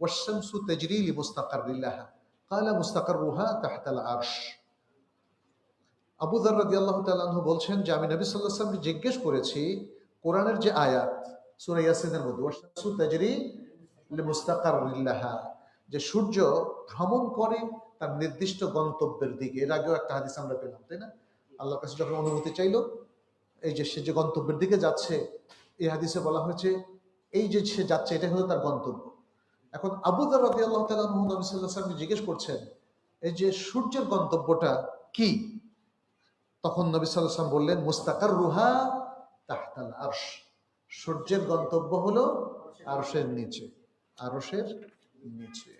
والشمس تجري لمستقر لها قال مستقرها تحت العرش। আবু যর রাদিয়াল্লাহু তাআলা আনহু বলছেন যে আমি নবী সাল্লাল্লাহু আলাইহি ওয়াসাল্লামকে জিজ্ঞেস করেছি কোরআনের যে আয়াত সূরা ইয়াসিনের মধ্যে ওয়াশ-শামসু তাজরি লিমুস্তাকাররিল্লাহা, যে সূর্য ভ্রমণ করে তার নির্দিষ্ট গন্তব্যের দিকে। এর আগেও একটা হাদিস আমরা পেলাম, তাই না? আল্লাহর কাছে যখন অনুমতি চাইলো, এই যে সে যে গন্তব্যের দিকে যাচ্ছে, এই হাদিসে বলা হয়েছে এই যে সে যাচ্ছে এটা হলো তার গন্তব্য। এখন আবু যর রাদিয়াল্লাহু তাআলা আনহু নবী সাল্লাল্লাহু আলাইহি ওয়াসাল্লামকে জিজ্ঞেস করছেন এই যে সূর্যের গন্তব্যটা কি? তখন নবী সাল্লাল্লাহু আলাইহি ওয়াসাল্লাম বললেন মুস্তাকাররুহা তাহতাল আরশ, সূর্যের গন্তব্য হলো আরশের নিচে, আরশের নিচে।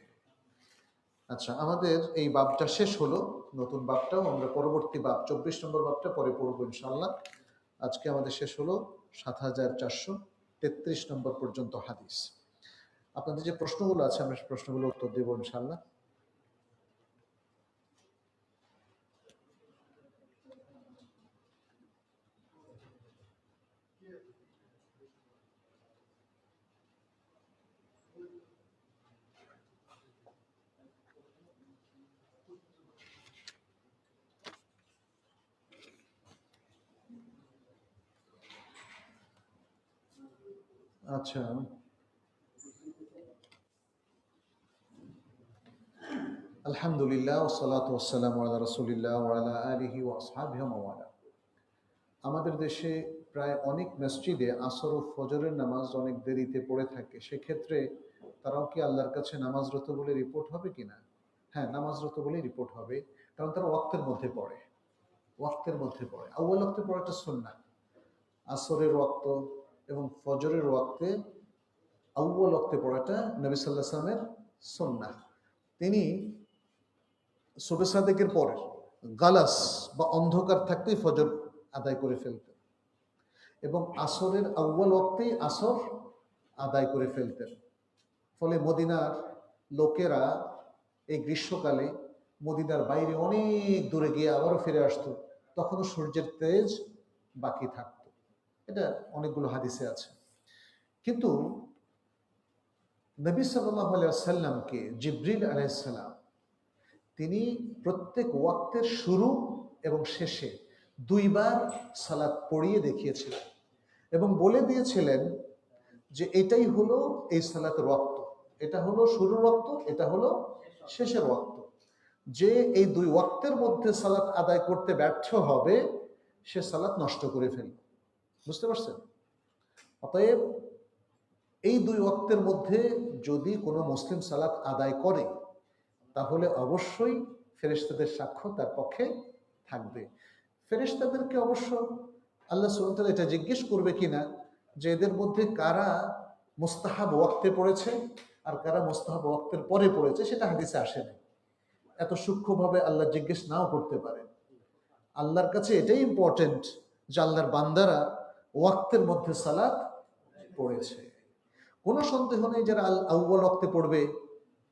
আচ্ছা, আমাদের এই বাবটা শেষ হলো। নতুন বাবটাও আমরা পরবর্তী বাব 24 নম্বর বাবটা পরে পড়বো ইনশাআল্লাহ। আজকে আমাদের শেষ হলো 7433 নম্বর পর্যন্ত হাদিস। আপনাদের যে প্রশ্নগুলো আছে আমরা প্রশ্নগুলো উত্তর দেবো ইনশাআল্লাহ। আচ্ছা, আলহামদুলিল্লাহ ওয়াসসালাতু ওয়াসসালামু আলা রাসূলিল্লাহ ওয়া আলা আলিহি ওয়া আসহাবিহি ওয়া মাওয়ালা। আমাদের দেশে প্রায় অনেক মসজিদে আসর ও ফজরের নামাজ অনেক দেরিতে পড়ে থাকে। সেক্ষেত্রে তারাও কি আল্লাহর কাছে নামাজরত বলে রিপোর্ট হবে কিনা? হ্যাঁ, নামাজরত বলেই রিপোর্ট হবে, কারণ তারা ওয়াক্তের মধ্যে পড়ে। ওয়াক্তের মধ্যে পড়ে, আউয়াল ওয়াক্তে পড়াটা সুন্নাহ। আসরের ওয়াক্ত এবং ফজরের ওয়াক্তে আউয়াল ওয়াক্তে পড়াটা নবী সাল্লাল্লাহু আলাইহি ওয়াসাল্লামের সুন্নাহ। তিনি সুবহে সাদেকের পরে গালাস বা অন্ধকার থাকতেই ফজর আদায় করে ফেলতেন এবং আসরের আউয়াল ওয়াক্তেই আসর আদায় করে ফেলতেন। ফলে মদিনার লোকেরা এই গ্রীষ্মকালে মদিনার বাইরে অনেক দূরে গিয়ে আবারও ফিরে আসতো, তখনও সূর্যের তেজ বাকি থাকত। এটা অনেকগুলো হাদিসে আছে। কিন্তু নবী সাল্লাল্লাহু আলাইহি ওয়াসাল্লামকে জিবরিল আলাইহিস সালাম তিনি প্রত্যেক ওয়াক্তের শুরু এবং শেষে দুইবার সালাত পড়িয়ে দেখিয়েছিলেন এবং বলে দিয়েছিলেন যে এটাই হলো এই সালাতের ওয়াক্ত। এটা হলো শুরুর ওয়াক্ত, এটা হলো শেষের ওয়াক্ত। যে এই দুই ওয়াক্তের মধ্যে সালাত আদায় করতে ব্যর্থ হবে সে সালাত নষ্ট করে ফেলবে। বুঝতে পারছেন? অতএব এই দুই ওয়াক্তের মধ্যে যদি কোনো মুসলিম সালাত আদায় করে তাহলে অবশ্যই ফেরেশতাদের সাক্ষ্য তার পক্ষে থাকবে। ফেরেশতাদেরকে অবশ্য আল্লাহ সুবহানাহু ওয়া তাআলা এটা জিজ্ঞেস করবে কিনা যে এদের মধ্যে কারা মুস্তাহাব ওয়াক্তে পড়েছে আর কারা মুস্তাহাব ওয়াক্তের পরে পড়েছে, সেটা হাদিসে আসে না। এত সূক্ষ্মভাবে আল্লাহ জিজ্ঞেস নাও করতে পারেন। আল্লাহর কাছে এটাই ইম্পর্টেন্ট যে আল্লাহর বান্দারা ওয়াক্তের মধ্যে সালাত পড়েছে। কোনো সন্দেহ নেই যারা আউয়াল ওয়াক্তে পড়বে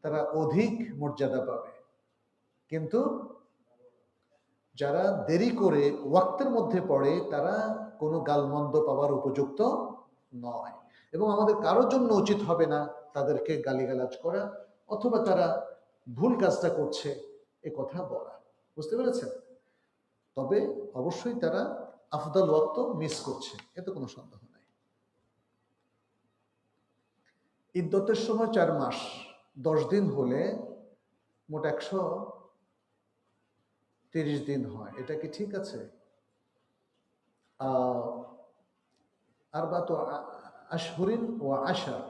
তারা অধিক মর্যাদা পাবে, কিন্তু যারা দেরি করে ওয়াক্তের মধ্যে পড়ে তারা কোনো গালমন্দ পাওয়ার উপযুক্ত নয়। এবং আমাদের কারোর জন্য উচিত হবে না তাদেরকে গালিগালাজ করা অথবা তারা ভুল কাজটা করছে এ কথা বলা। বুঝতে পেরেছেন? তবে অবশ্যই তারা আফদাল ওয়াক্ত মিস করছে, এতে কোনো সন্দেহ নাই। ইদ্দতের সময় 4 মাস 10 দিন হলে মোট 130 দিন হয়। এটা কি ঠিক আছে? আরবাতু আশহুরিন ওয়া আশার,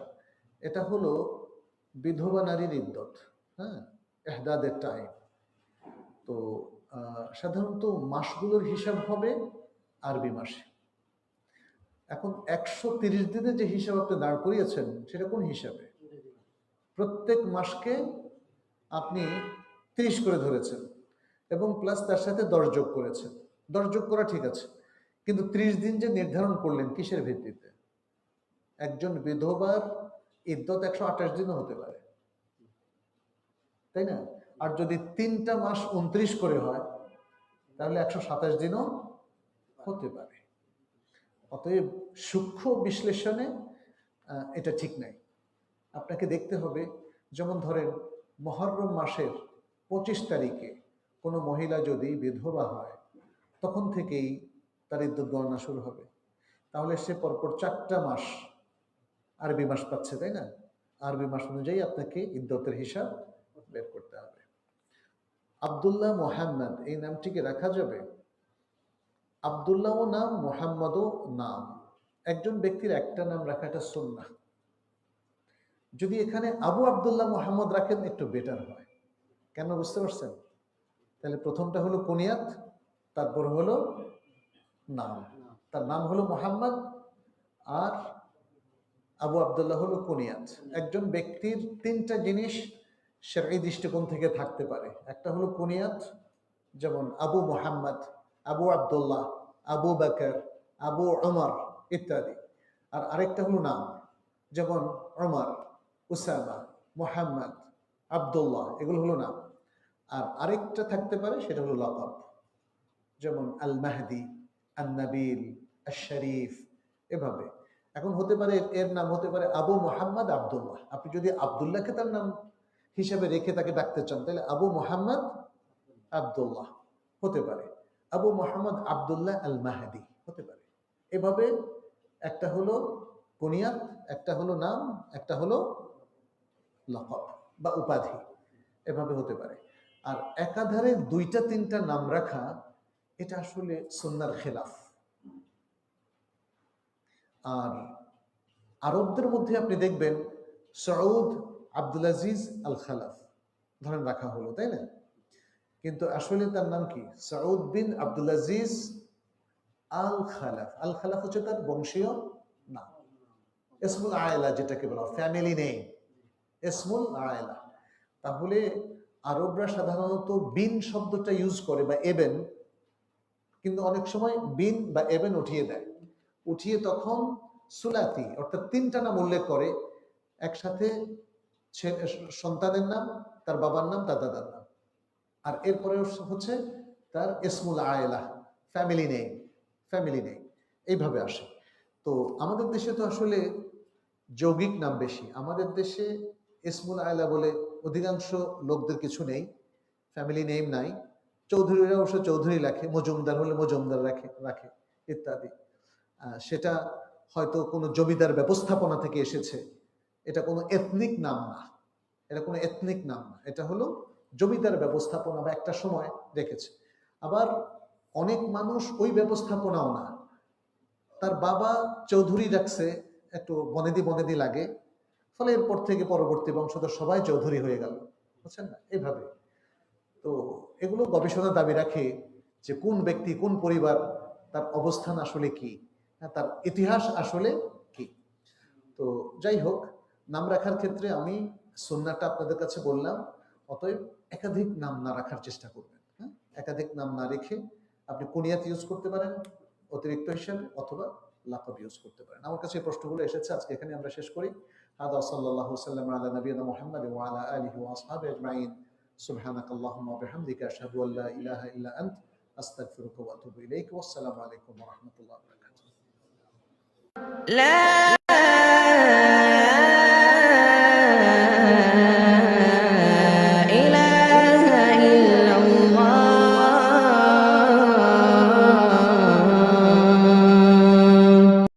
এটা হলো বিধবা নারীর ইদ্দত। হ্যাঁ, এহদাদের টাইম। তো সাধারণত মাসগুলোর হিসাব হবে আরবি মাসে। এখন 130 দিনে যে হিসাব আপনি দাঁড় করিয়েছেন সেটা কোন হিসাবে? প্রত্যেক মাসকে আপনি 30 করে ধরেছেন এবং প্লাস তার সাথে 10 যোগ করেছেন। 10 যোগ করা ঠিক আছে, কিন্তু 30 দিন যে নির্ধারণ করলেন কিসের ভিত্তিতে? একজন বিধবার ইদ্দত 128 দিনও হতে পারে, তাই না? আর যদি 3টা মাস 29 করে হয় তাহলে 127 দিনও হতে পারে। অতএব সূক্ষ্ম বিশ্লেষণে এটা ঠিক নাই। আপনাকে দেখতে হবে, যেমন ধরেন মুহররম মাসের 25 তারিখে কোনো মহিলা যদি বিধবা হয় তখন থেকেই তার ইদ্দত গণনা শুরু হবে। তাহলে সে পরপর 4টা মাস আরবি মাস পাচ্ছে, তাই না? আরবি মাস অনুযায়ী আপনাকে ইদ্দতের হিসাব বের করতে হবে। আব্দুল্লাহ মোহাম্মদ এই নামটিকে রাখা যাবে? আব্দুল্লাহও নাম, মোহাম্মদও নাম। একজন ব্যক্তির একটা নাম রাখাটা সুন্নাহ। যদি এখানে আবু আব্দুল্লাহ মোহাম্মদ রাখেন একটু বেটার হয়। কেন বুঝতে পারছেন? তাহলে প্রথমটা হলো কুনিয়াত, তারপর হলো নাম। তার নাম হলো মোহাম্মদ আর আবু আব্দুল্লাহ হলো কুনিয়াত। একজন ব্যক্তির 3টা জিনিস শরঈ দৃষ্টিকোণ থেকে থাকতে পারে। একটা হলো কুনিয়াত, যেমন আবু মোহাম্মদ, আবু আব্দুল্লাহ, আবু বকর, আবু উমর ইত্যাদি। আর আরেকটা হলো নাম, যেমন উমর, উসামা, মোহাম্মদ, আব্দুল্লাহ, এগুলো হলো নাম। আর আরেকটা থাকতে পারে সেটা হলো লকব, যেমন আল মাহদি, আল নাবিল, আল শরীফ, এভাবে। এখন হতে পারে এর নাম হতে পারে আবু মোহাম্মদ আব্দুল্লাহ। আপনি যদি আব্দুল্লাহকে তার নাম হিসাবে রেখে তাকে ডাকতে চান তাহলে আবু মোহাম্মদ আব্দুল্লাহ হতে পারে, আবু মোহাম্মদ আব্দুল্লাহ আল মাহদি হতে পারে। এভাবে একটা হলো কুনিয়াত, একটা হলো নাম, একটা হলো লকব বা উপাধি, এভাবে হতে পারে। আর একাধারে 2টা 3টা নাম রাখা এটা আসলে সুন্নাহর খেলাফ। আর আরবদের মধ্যে আপনি দেখবেন সৌদ আব্দুল আজিজ আল খালাফ ধরেন রাখা হলো, তাই না? কিন্তু আসলে তার নাম কি? সৌদ বিন আব্দুল আজিজ আল খালাফ। আল খালাফ হচ্ছে তার বংশীয় নাম, ইসমুল আয়লা যেটাকে বলা, ফ্যামিলি নেম, ইসমুল আয়লা। তাহলে আরবরা সাধারণত বিন শব্দটা ইউজ করে বা এবেন, কিন্তু অনেক সময় বিন বা এবেন উঠিয়ে দেয়। উঠিয়ে তখন সুলাতি অর্থাৎ 3টা নাম উল্লেখ করে, একসাথে সন্তানের নাম, তার বাবার নাম, তার দাদার নাম, আর এরপরে হচ্ছে তার ইসমুল আয়লা, ফ্যামিলি নেম, ফ্যামিলি নেম, এইভাবে আসে। তো আমাদের দেশে তো আসলে যৌগিক নাম বেশি। আমাদের দেশে ইসমুল আয়লা বলে অধিকাংশ লোকদের কিছু নেই, ফ্যামিলি নেম নাই। চৌধুরীরা অবশ্য চৌধুরী রাখে, মজুমদার হলে মজুমদার রাখে রাখে ইত্যাদি। সেটা হয়তো কোনো জমিদার ব্যবস্থাপনা থেকে এসেছে, এটা কোনো এথনিক নাম না, এটা কোনো এথনিক নাম না, এটা হলো জমিদার ব্যবস্থাপনা বা একটা সময় রেখেছে। আবার অনেক মানুষ ওই ব্যবস্থাপনাও না, তার বাবা চৌধুরী রাখছে, একটু বনেদি বনেদি লাগে, ফলে এরপর থেকে পরবর্তী বংশধর সবাই চৌধুরী হয়ে গেল, বুঝছেন না, এইভাবে। তো এগুলো গবেষণা দাবি রাখে যে কোন ব্যক্তি কোন পরিবার, তার অবস্থান আসলে কি, তার ইতিহাস আসলে কি। তো যাই হোক, নাম রাখার ক্ষেত্রে আমি সুন্নাহটা আপনাদের কাছে বললাম, অতএব একাধিক নাম না রাখার চেষ্টা করবেন। হ্যাঁ, একাধিক নাম না রেখে আপনি কুনিয়াত ইউজ করতে পারেন অতিরিক্ত হিসাবে, অথবা লাকব ইউজ করতে পারেন। আমার কাছে এই প্রশ্নগুলো এসেছে, আজকে এখানে আমরা শেষ করি। হাদা সাল্লাল্লাহু সাল্লাম আলা নবিয়িনা মুহাম্মদ ওয়া আলা আলিহি ওয়া আসহাবিহি আজমাইন। সুবহানাকাল্লাহুম্মা ওয়া বিহামদিকা আশহাদু আল্লা ইলাহা ইল্লা আন্ত আস্তাগফিরুকা ওয়া আতুবু ইলাইক। ওয়াসসালামু আলাইকুম ওয়া রাহমাতুল্লাহি ওয়া বারাকাতুহু।